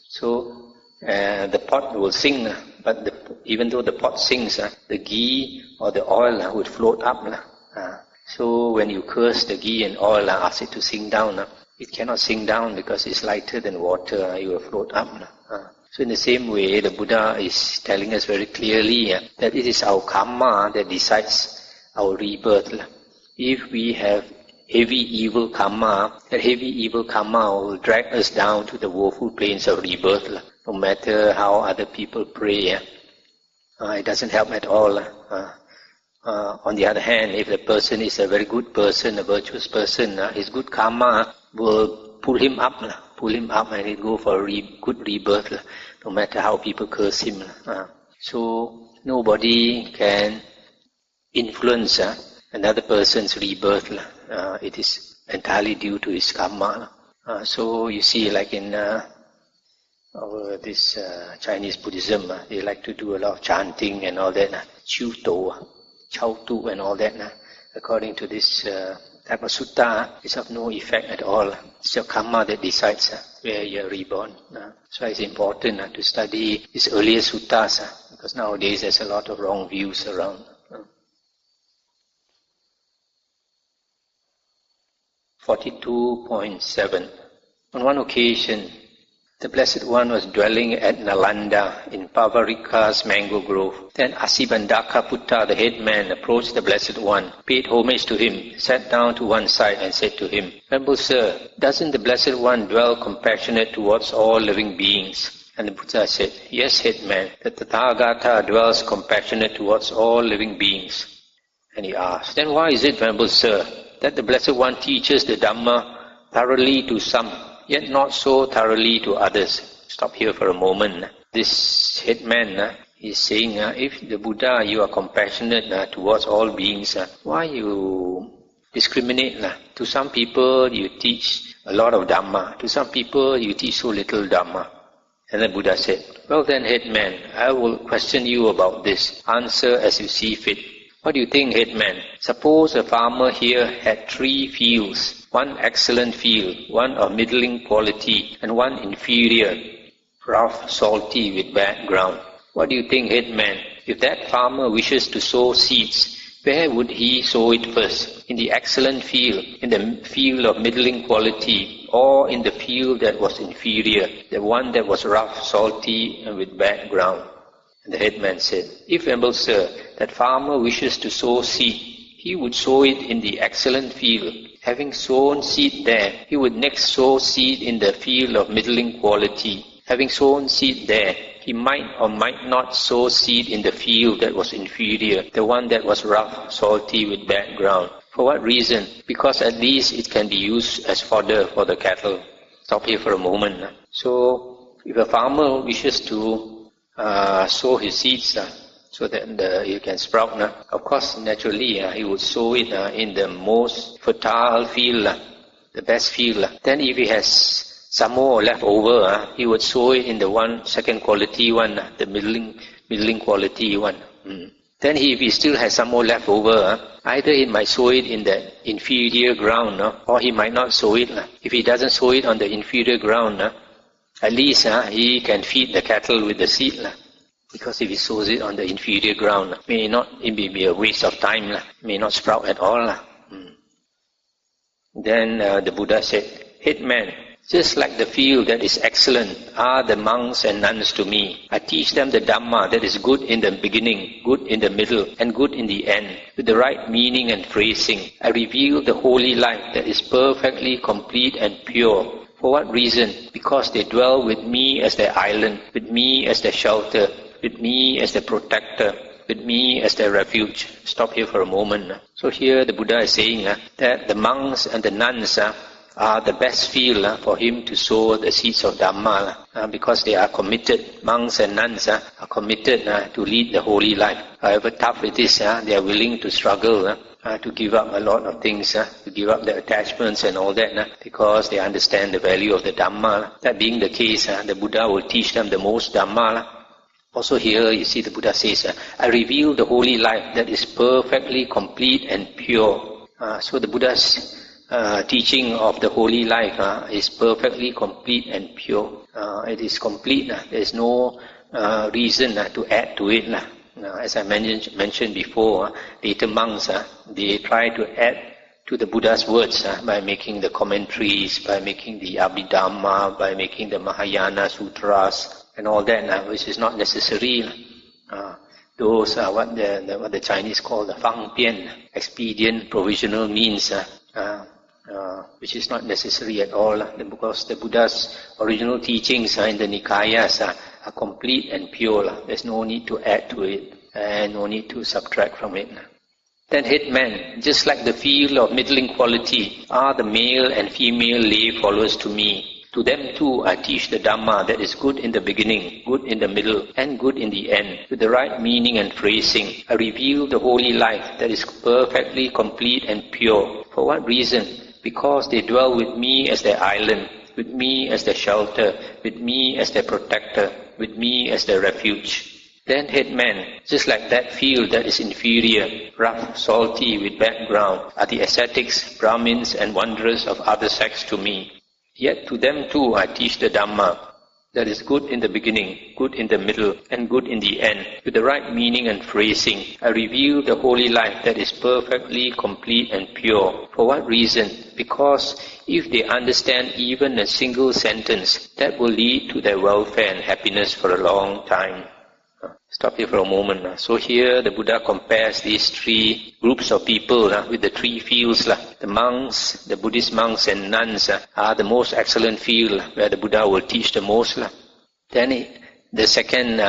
So the pot will sink, but even though the pot sinks, the ghee or the oil would float up. So when you curse the ghee and oil, ask it to sink down, it cannot sink down because it's lighter than water, it will float up. So in the same way, the Buddha is telling us very clearly that it is our karma that decides our rebirth. If we have heavy evil karma, that heavy evil karma will drag us down to the woeful plains of rebirth. No matter how other people pray, it doesn't help at all. On the other hand, if the person is a very good person, a virtuous person, his good karma will pull him up and he'll go for a good rebirth, no matter how people curse him. So nobody can influence another person's rebirth. It is entirely due to his karma. So you see, like in this Chinese Buddhism, they like to do a lot of chanting and all that, Chao Tu and all that. According to this type of sutta, it's of no effect at all. It's your karma that decides where you're reborn. So it's important to study these earlier suttas, because nowadays there's a lot of wrong views around. 42.7. On one occasion, the Blessed One was dwelling at Nalanda in Pavarika's mango grove. Then Asibandaka Putta, the headman, approached the Blessed One, paid homage to him, sat down to one side and said to him, "Venerable sir, doesn't the Blessed One dwell compassionate towards all living beings?" And the Buddha said, "Yes, headman, the Tathagata dwells compassionate towards all living beings." And he asked, "Then why is it, Venerable sir, that the Blessed One teaches the Dhamma thoroughly to some, yet not so thoroughly to others?" Stop here for a moment. This headman is saying, if the Buddha, you are compassionate towards all beings, why you discriminate? To some people you teach a lot of Dhamma, to some people you teach so little Dhamma. And the Buddha said, "Well then, headman, I will question you about this. Answer as you see fit. What do you think, headman? Suppose a farmer here had 3 fields, one excellent field, one of middling quality, and one inferior, rough, salty, with bad ground. What do you think, headman? If that farmer wishes to sow seeds, where would he sow it first? In the excellent field, in the field of middling quality, or in the field that was inferior, the one that was rough, salty, and with bad ground?" And the headman said, "If, Venerable sir, that farmer wishes to sow seed, he would sow it in the excellent field. Having sown seed there, he would next sow seed in the field of middling quality. Having sown seed there, he might or might not sow seed in the field that was inferior, the one that was rough, salty, with bad ground. For what reason? Because at least it can be used as fodder for the cattle. Stop here for a moment. So, if a farmer wishes to sow his seeds so that he can sprout, of course, naturally, he would sow it in the most fertile field, the best field. Then if he has some more left over, he would sow it in the second quality one, the middling quality one. Then if he still has some more left over, either he might sow it in the inferior ground, or he might not sow it. If he doesn't sow it on the inferior ground, at least he can feed the cattle with the seed. Because if he sows it on the inferior ground, it may be a waste of time, may not sprout at all. Then the Buddha said, "Headman, just like the field that is excellent are the monks and nuns to me. I teach them the Dhamma that is good in the beginning, good in the middle, and good in the end, with the right meaning and phrasing. I reveal the holy life that is perfectly complete and pure. For what reason? Because they dwell with me as their island, with me as their shelter, with me as their protector, with me as their refuge." Stop here for a moment. So here the Buddha is saying that the monks and the nuns are the best field for him to sow the seeds of Dhamma, because they are committed. Monks and nuns are committed to lead the holy life. However tough it is, they are willing to struggle, to give up a lot of things, to give up their attachments and all that, because they understand the value of the Dhamma. That being the case, the Buddha will teach them the most Dhamma. Also here, you see the Buddha says, "I reveal the holy life that is perfectly complete and pure." So the Buddha's teaching of the holy life is perfectly complete and pure. It is complete. There is no reason to add to it. As I mentioned before, later monks, they try to add to the Buddha's words by making the commentaries, by making the Abhidhamma, by making the Mahayana Sutras, and all that, which is not necessary. Those are what the Chinese call the fang pian, expedient, provisional means, which is not necessary at all, because the Buddha's original teachings in the Nikayas are complete and pure. There's no need to add to it, and no need to subtract from it. Then headman, just like the field of middling quality, are the male and female lay followers to me. To them too I teach the Dhamma that is good in the beginning, good in the middle, and good in the end, with the right meaning and phrasing. I reveal the holy life that is perfectly complete and pure. For what reason? Because they dwell with me as their island, with me as their shelter, with me as their protector, with me as their refuge. Then headman, just like that field that is inferior, rough, salty, with bad ground, are the ascetics, Brahmins, and wanderers of other sects to me. Yet to them too I teach the Dhamma that is good in the beginning, good in the middle, and good in the end, with the right meaning and phrasing. I reveal the holy life that is perfectly complete and pure. For what reason? Because if they understand even a single sentence, that will lead to their welfare and happiness for a long time. Stop here for a moment. So here the Buddha compares these three groups of people with the three fields. The monks, the Buddhist monks and nuns are the most excellent field where the Buddha will teach the most. Then the second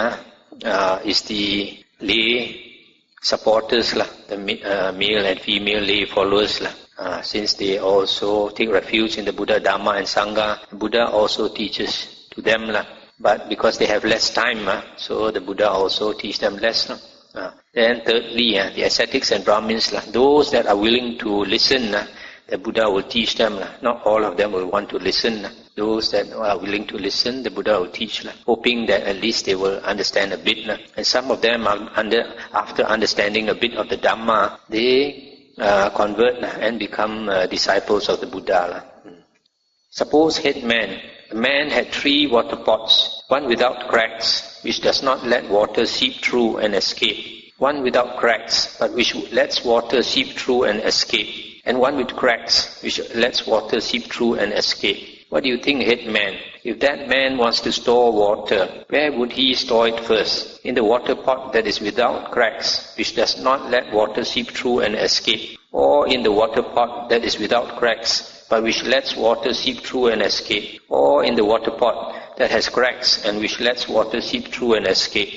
is the lay supporters, the male and female lay followers. Since they also take refuge in the Buddha, Dhamma and Sangha, the Buddha also teaches to them. But because they have less time, so the Buddha also teach them less. Then thirdly, the ascetics and Brahmins, those that are willing to listen, the Buddha will teach them. Not all of them will want to listen. Those that are willing to listen, the Buddha will teach, hoping that at least they will understand a bit. And some of them, after understanding a bit of the Dhamma, they convert and become disciples of the Buddha. Suppose headman, a man had 3 water pots, one without cracks, which does not let water seep through and escape, one without cracks, but which lets water seep through and escape, and one with cracks, which lets water seep through and escape. What do you think, headman? If that man wants to store water, where would he store it first? In the water pot that is without cracks, which does not let water seep through and escape, or in the water pot that is without cracks, but which lets water seep through and escape, or in the water pot that has cracks and which lets water seep through and escape?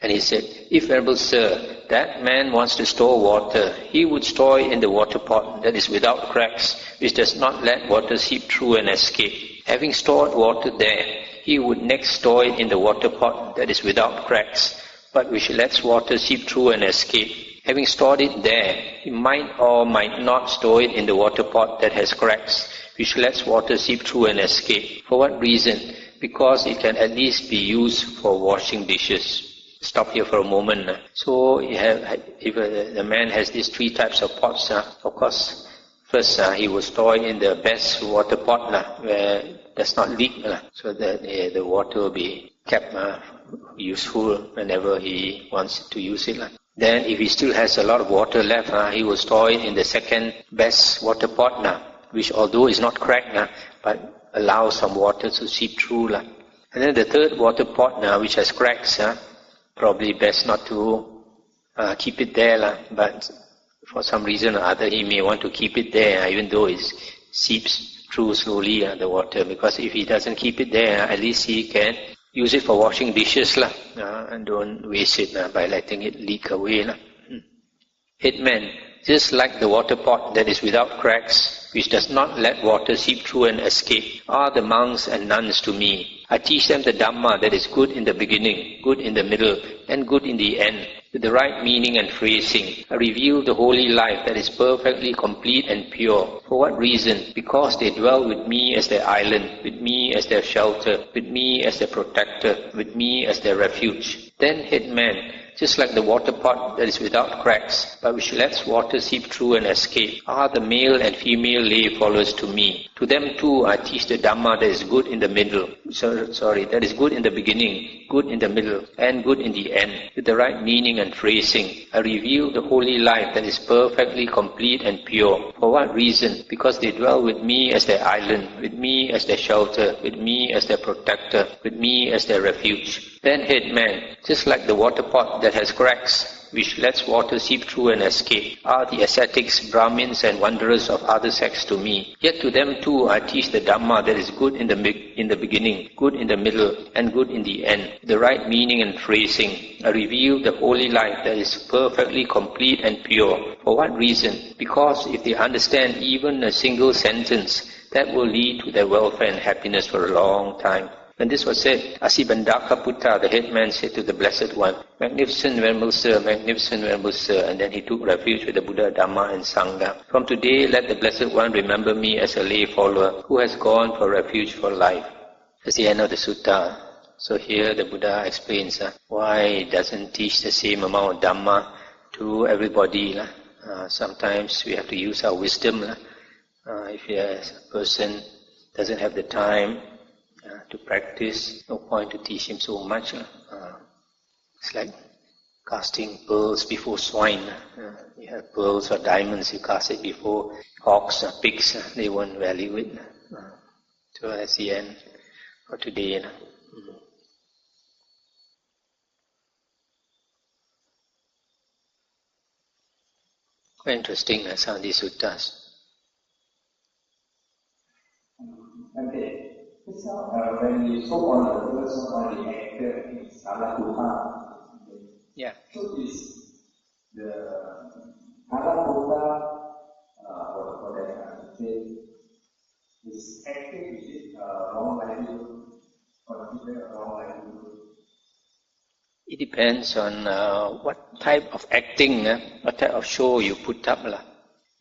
And he said, if, Venerable Sir, that man wants to store water, he would store it in the water pot that is without cracks, which does not let water seep through and escape, Having stored water there, he would next store it in the water pot that is without cracks, but which lets water seep through and escape. Having stored it there, he might or might not store it in the water pot that has cracks, which lets water seep through and escape. For what reason? Because it can at least be used for washing dishes. Stop here for a moment. So if the man has these three types of pots, of course, first he will store it in the best water pot where it does not leak, so that the water will be kept useful whenever he wants to use it. Then if he still has a lot of water left, he will store it in the second best water pot, which although is not cracked, but allows some water to seep through. And then the third water pot, which has cracks, probably best not to keep it there, but for some reason or other he may want to keep it there, even though it seeps through slowly, the water, because if he doesn't keep it there, at least he can use it for washing dishes, and don't waste it by letting it leak away. Headman, just like the water pot that is without cracks, which does not let water seep through and escape, are the monks and nuns to me. I teach them the Dhamma that is good in the beginning, good in the middle, and good in the end, with the right meaning and phrasing. I reveal the holy life that is perfectly complete and pure. For what reason? Because they dwell with me as their island, with me as their shelter, with me as their protector, with me as their refuge. Then, headman, just like the water pot that is without cracks, but which lets water seep through and escape, are the male and female lay followers to me. To them too I teach the Dhamma that is good in the middle, that is good in the beginning, good in the middle, and good in the end, with the right meaning and phrasing. I reveal the holy life that is perfectly complete and pure. For what reason? Because they dwell with me as their island, with me as their shelter, with me as their protector, with me as their refuge. Then, headman, just like the water pot that has cracks, which lets water seep through and escape, are the ascetics, Brahmins, and wanderers of other sects to me. Yet to them too I teach the Dhamma that is good in the beginning, good in the middle, and good in the end, the right meaning and phrasing. I reveal the holy life that is perfectly complete and pure. For what reason? Because if they understand even a single sentence, that will lead to their welfare and happiness for a long time. When this was said, Asibandaka Putta, the headman, said to the Blessed One, Magnificent Venerable Sir, Magnificent Venerable Sir, and then he took refuge with the Buddha, Dhamma, and Sangha. From today, let the Blessed One remember me as a lay follower who has gone for refuge for life. That's the end of the sutta. So here the Buddha explains why he doesn't teach the same amount of Dhamma to everybody. Sometimes we have to use our wisdom. If a person doesn't have the time to practice, no point to teach him so much. It's like casting pearls before swine. You have pearls or diamonds, you cast it before hawks or pigs, they won't value it. So that's the end for today. Quite interesting, some of these suttas. So, when you spoke on the first one on the actor in Salapuha, so is the Salapuha, for that, is acting, is it wrong livelihood, considered a wrong livelihood? It depends on what type of acting, what type of show you put up.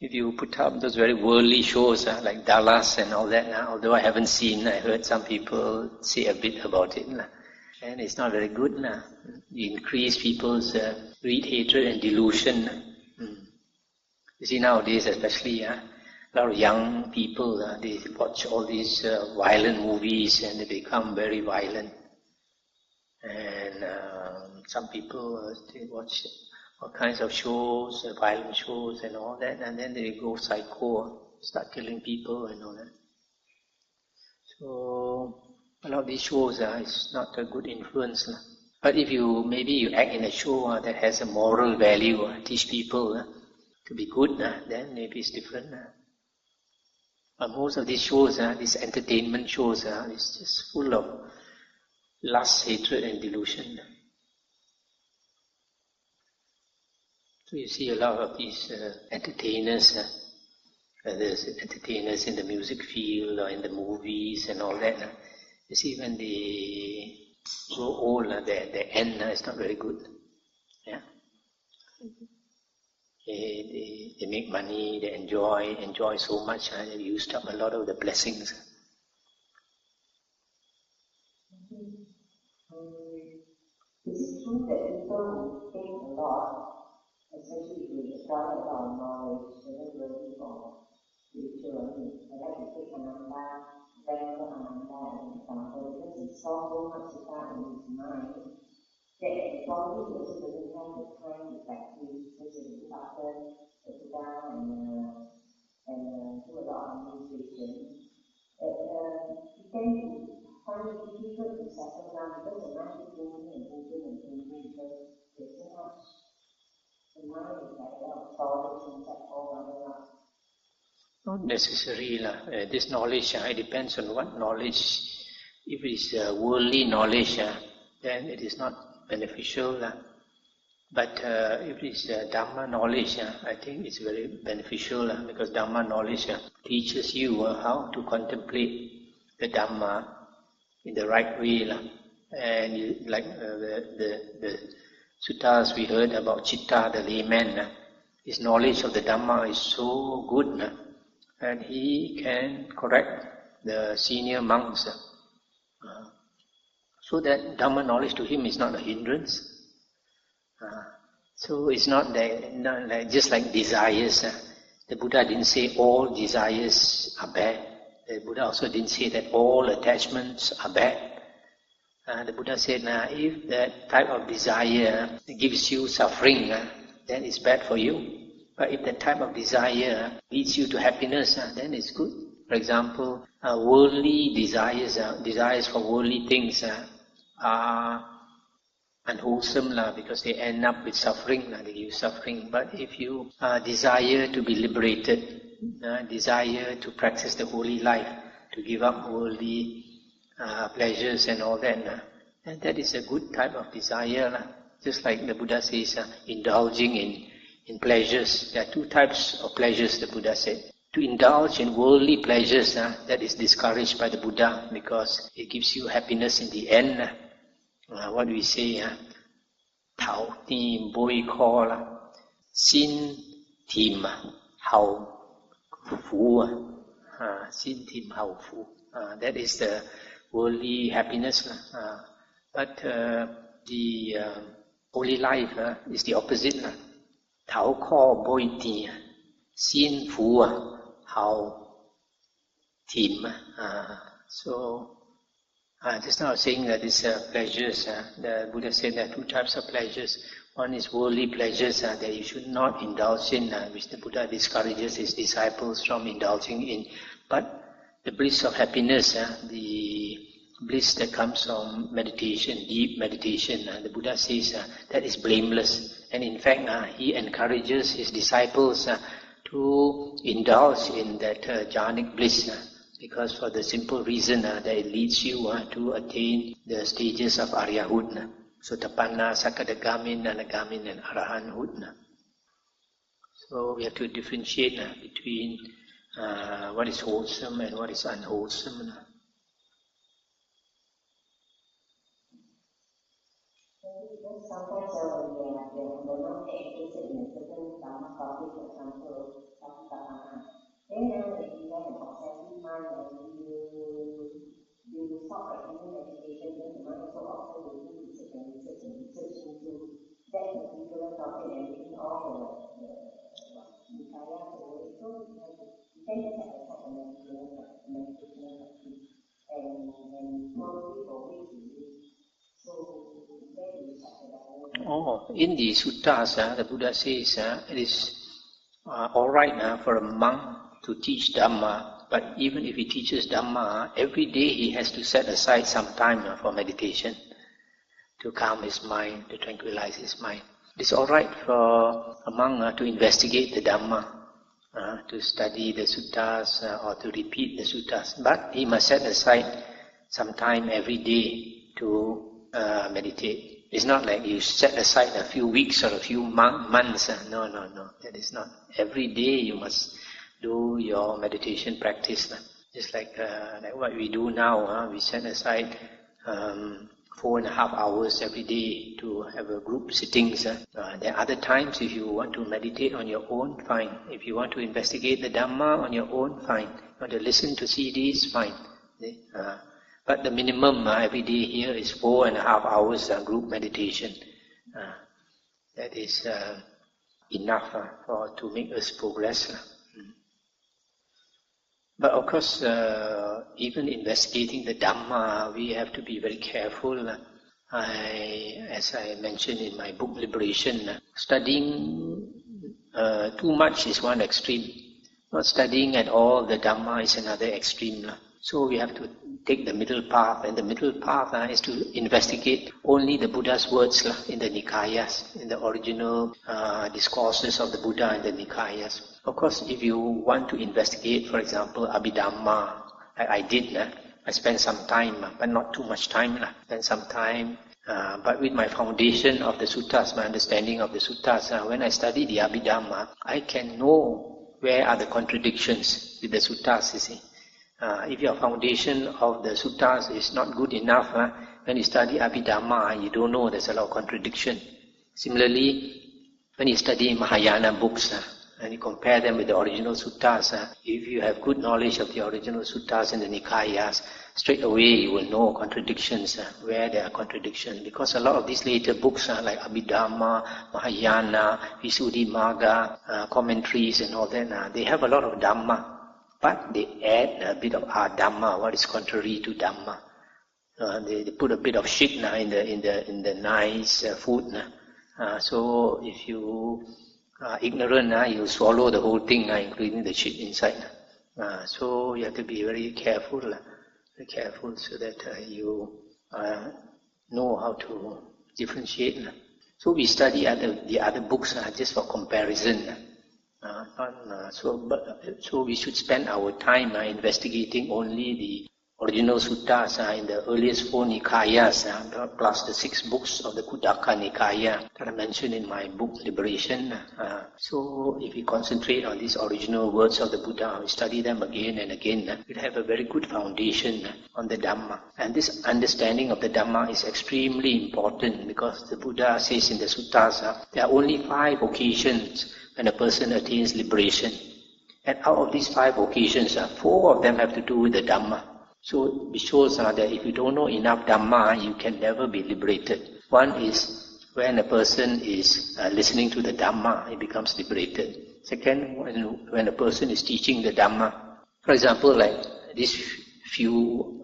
If you put up those very worldly shows like Dallas and all that, although I haven't seen, I heard some people say a bit about it. And it's not very good. You increase people's greed, hatred and delusion. You see nowadays especially, a lot of young people, they watch all these violent movies and they become very violent. And some people, they watch all kinds of shows, violent shows and all that, and then they go psycho, start killing people and all that. So, a lot of these shows is not a good influence. But if maybe you act in a show that has a moral value, teach people to be good, then maybe it's different. But most of these shows, these entertainment shows, is just full of lust, hatred and delusion. So you see a lot of these entertainers, there's entertainers in the music field or in the movies and all that. You see, when they grow old, their end is not very good. Yeah. They make money, they enjoy so much, they used up a lot of the blessings. Is it true that people think a lot, especially if they acquire a lot of knowledge, whether for spiritual, I like to take Ananda, Venerable Ananda as an example, because he saw so much Citta in his mind, that probably he also doesn't have the time to practice, just to look after the Buddha and do a lot of administration. He tends to find it difficult to settle down because the mind is moving because there's so much. The mind is like a lot of storage inside all other life. Not necessarily. This knowledge, it depends on what knowledge. If it is worldly knowledge, then it is not beneficial. But if it is Dhamma knowledge, I think it's very beneficial because Dhamma knowledge teaches you how to contemplate the Dhamma in the right way. And like the suttas we heard about Citta, the layman, his knowledge of the Dhamma is so good, and he can correct the senior monks. So that Dhamma knowledge to him is not a hindrance. So it's not just like desires. The Buddha didn't say all desires are bad. The Buddha also didn't say that all attachments are bad. The Buddha said, if that type of desire gives you suffering, then it's bad for you. But if that type of desire leads you to happiness, then it's good. For example, worldly desires for worldly things are unwholesome because they end up with suffering, they give you suffering. But if you desire to be liberated, desire to practice the holy life, to give up worldly pleasures and all that, and that is a good type of desire. Just like the Buddha says, indulging in pleasures. There are two types of pleasures, the Buddha said. To indulge in worldly pleasures, that is discouraged by the Buddha because it gives you happiness in the end. What do we say? Thảo tìm bôi kho xin tìm hậu phú. Xin tìm hậu phú. That is the worldly happiness. But the holy life is the opposite. Thảo kho bôi tì xin phú hậu tìm. So just now I was saying that these pleasures, the Buddha said there are two types of pleasures. One is worldly pleasures that you should not indulge in, which the Buddha discourages his disciples from indulging in. But the bliss of happiness, the bliss that comes from meditation, deep meditation, the Buddha says that is blameless. And in fact, he encourages his disciples to indulge in that jhanic bliss. Because for the simple reason that it leads you to attain the stages of Aryahood. Sotapanna, Sakadagamin, Anagamin and Arahanhood. So we have to differentiate between what is wholesome and what is unwholesome. Sometimes they're not interested in a certain Dhamma topic, for example, then if you have an obsessive mind and you stop practicing meditation, then the mind so often will do research into that particular topic and taking all the Nikaya away. So you can just have a type of meditation practice and probably for weeks you do. So that is in the suttas, the Buddha says it is alright for a monk to teach Dhamma, but even if he teaches Dhamma, every day he has to set aside some time for meditation, to calm his mind, to tranquilize his mind. It's alright for a monk to investigate the Dhamma, to study the suttas or to repeat the suttas, but he must set aside some time every day to meditate. It's not like you set aside a few weeks or a few months. No. That is not. Every day you must do your meditation practice. Just like what we do now, we set aside 4.5 hours every day to have a group sittings. There are other times if you want to meditate on your own, fine. If you want to investigate the Dhamma on your own, fine. You want to listen to CDs, fine. But the minimum every day here is 4.5 hours group meditation. That is enough to make us progress. But of course, even investigating the Dhamma, we have to be very careful. As I mentioned in my book Liberation, studying too much is one extreme. Not studying at all the Dhamma is another extreme. So we have to take the middle path, and the middle path is to investigate only the Buddha's words in the Nikayas, in the original discourses of the Buddha in the Nikayas. Of course, if you want to investigate, for example, Abhidhamma, I did, I spent some time, but not too much time. Spent some time, but with my foundation of the suttas, my understanding of the suttas, when I study the Abhidhamma, I can know where are the contradictions with the suttas, you see. If your foundation of the suttas is not good enough, when you study Abhidhamma, you don't know, there's a lot of contradiction. Similarly, when you study Mahayana books, and you compare them with the original suttas, if you have good knowledge of the original suttas in the Nikayas, straight away you will know contradictions, where there are contradictions. Because a lot of these later books like Abhidhamma, Mahayana, Visuddhimagga, commentaries and all that, they have a lot of Dhamma. But they add a bit of Dhamma, what is contrary to Dhamma. They put a bit of shit in the nice food. So if you are ignorant, you swallow the whole thing, including the shit inside. So you have to be very careful so that you know how to differentiate. So we study the other books just for comparison. So we should spend our time investigating only the original suttas in the earliest 4 Nikayas, plus the 6 books of the Khuddaka Nikaya that I mentioned in my book Liberation. So if we concentrate on these original words of the Buddha, we study them again and again, we'll have a very good foundation on the Dhamma. And this understanding of the Dhamma is extremely important, because the Buddha says in the suttas, there are only 5 occasions when a person attains liberation. And out of these 5 occasions, 4 of them have to do with the Dhamma. So it shows that if you don't know enough Dhamma, you can never be liberated. One is when a person is listening to the Dhamma, he becomes liberated. Second, when a person is teaching the Dhamma. For example, like these few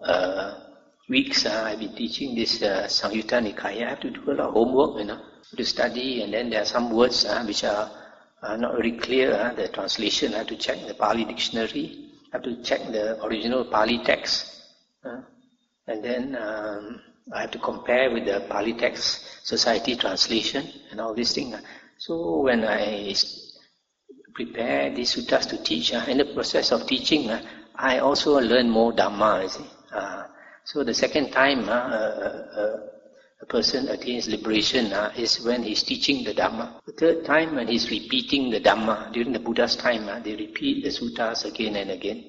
weeks, I've been teaching this Samyutta Nikaya. I have to do a lot of homework, to study, and then there are some words which are not very clear, the translation. I have to check the Pali dictionary. I have to check the original Pali text, and then I have to compare with the Pali text, Society translation, and all these things. So when I prepare these suttas to teach, in the process of teaching, I also learn more Dhamma. You see. So the second time a person attains liberation is when he's teaching the Dhamma. The third time when he's repeating the Dhamma. During the Buddha's time, they repeat the suttas again and again.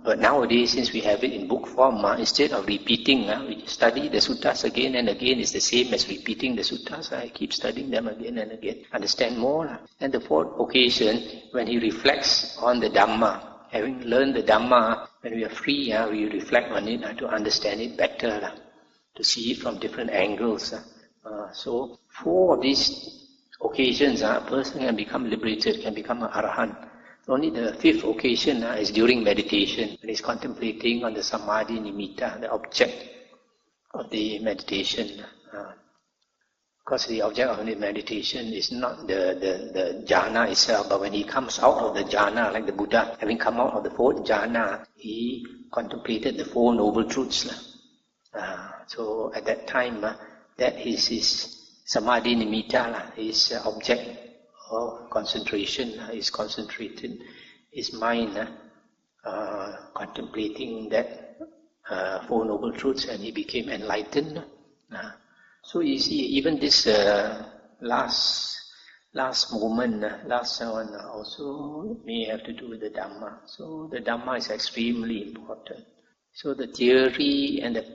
But nowadays, since we have it in book form, instead of repeating, we study the suttas again and again. It's the same as repeating the suttas. I keep studying them again and again. Understand more. And the fourth occasion, when he reflects on the Dhamma. Having learned the Dhamma, when we are free, we reflect on it to understand it better. To see it from different angles. So 4 of these occasions, a person can become liberated, can become an Arahant. Only the 5th occasion is during meditation, when he's contemplating on the Samadhi Nimitta, the object of the meditation. Because the object of the meditation is not the jhana itself, but when he comes out of the jhana, like the Buddha, having come out of the 4th jhana, he contemplated the 4 noble truths. So at that time, that is his Samadhi Nimitta, his object of concentration, is concentrated, his mind contemplating that 4 noble truths, and he became enlightened. So you see, even this last last moment, last one also may have to do with the Dhamma. So the Dhamma is extremely important. So the theory and the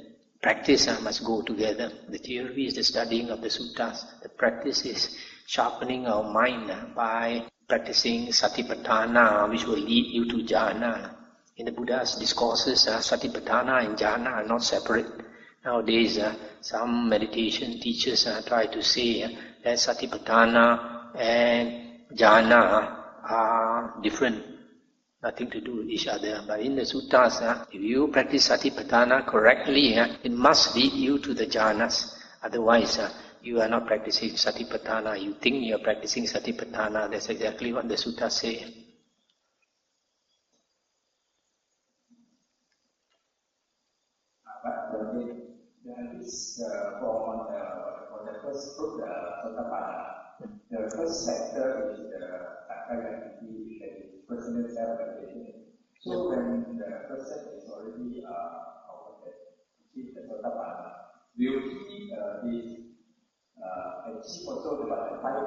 practice must go together. The theory is the studying of the suttas. The practice is sharpening our mind by practicing satipatthana, which will lead you to jhana. In the Buddha's discourses, satipatthana and jhana are not separate. Nowadays, some meditation teachers try to say that satipatthana and jhana are different, nothing to do with each other. But in the suttas, if you practice satipatthana correctly, it must lead you to the jhanas. Otherwise, you are not practicing satipatthana. You think you are practicing satipatthana. That's exactly what the suttas say. But this form on the first book, Sotapanna, the first sector is the identity, the personal self-realization. So when the person is already achieved the Sotapanna, will he achieve also the five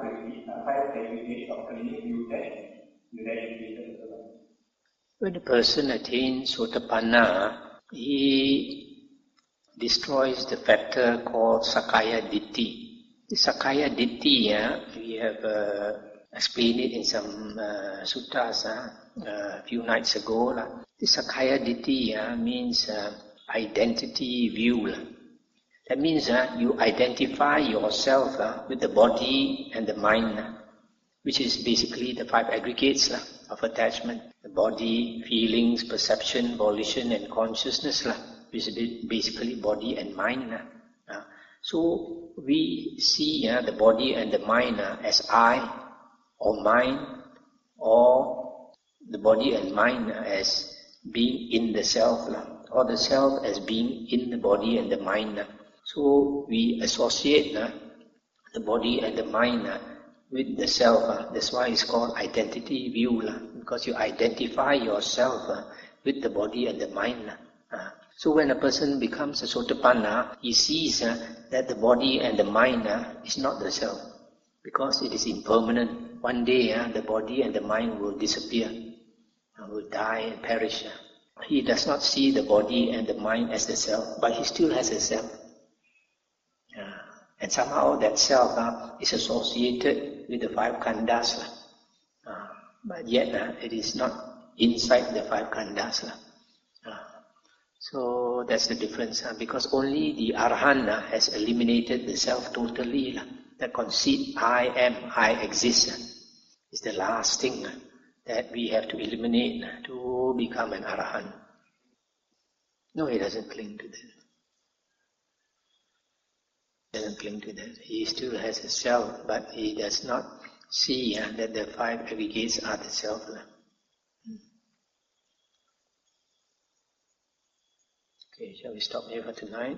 aggregates of cleaning? Will that indicate the soul? When a person attains Sotapanna, he destroys the factor called Sakaya Ditti. The Sakaya Ditti, we have explained it in some suttas a few nights ago. The Sakaya Ditti means identity view. That means you identify yourself with the body and the mind, which is basically the five aggregates of attachment. The body, feelings, perception, volition and consciousness, which is basically body and mind. So we see the body and the mind as I or mine, or the body and mind as being in the self, or the self as being in the body and the mind. So we associate the body and the mind with the self. That's why it's called identity view, because you identify yourself with the body and the mind. So when a person becomes a Sotapanna, he sees that the body and the mind is not the self, because it is impermanent. One day the body and the mind will disappear, will die and perish. He does not see the body and the mind as the self, but he still has a self. And somehow that self is associated with the five khandhas. But yet it is not inside the five khandhas. So that's the difference, because only the Arahant has eliminated the self totally. The conceit, I am, I exist, is the last thing that we have to eliminate to become an Arahant. No, he doesn't cling to that. He doesn't cling to that. He still has a self, but he does not see that the five aggregates are the self. Okay, shall we stop here for tonight?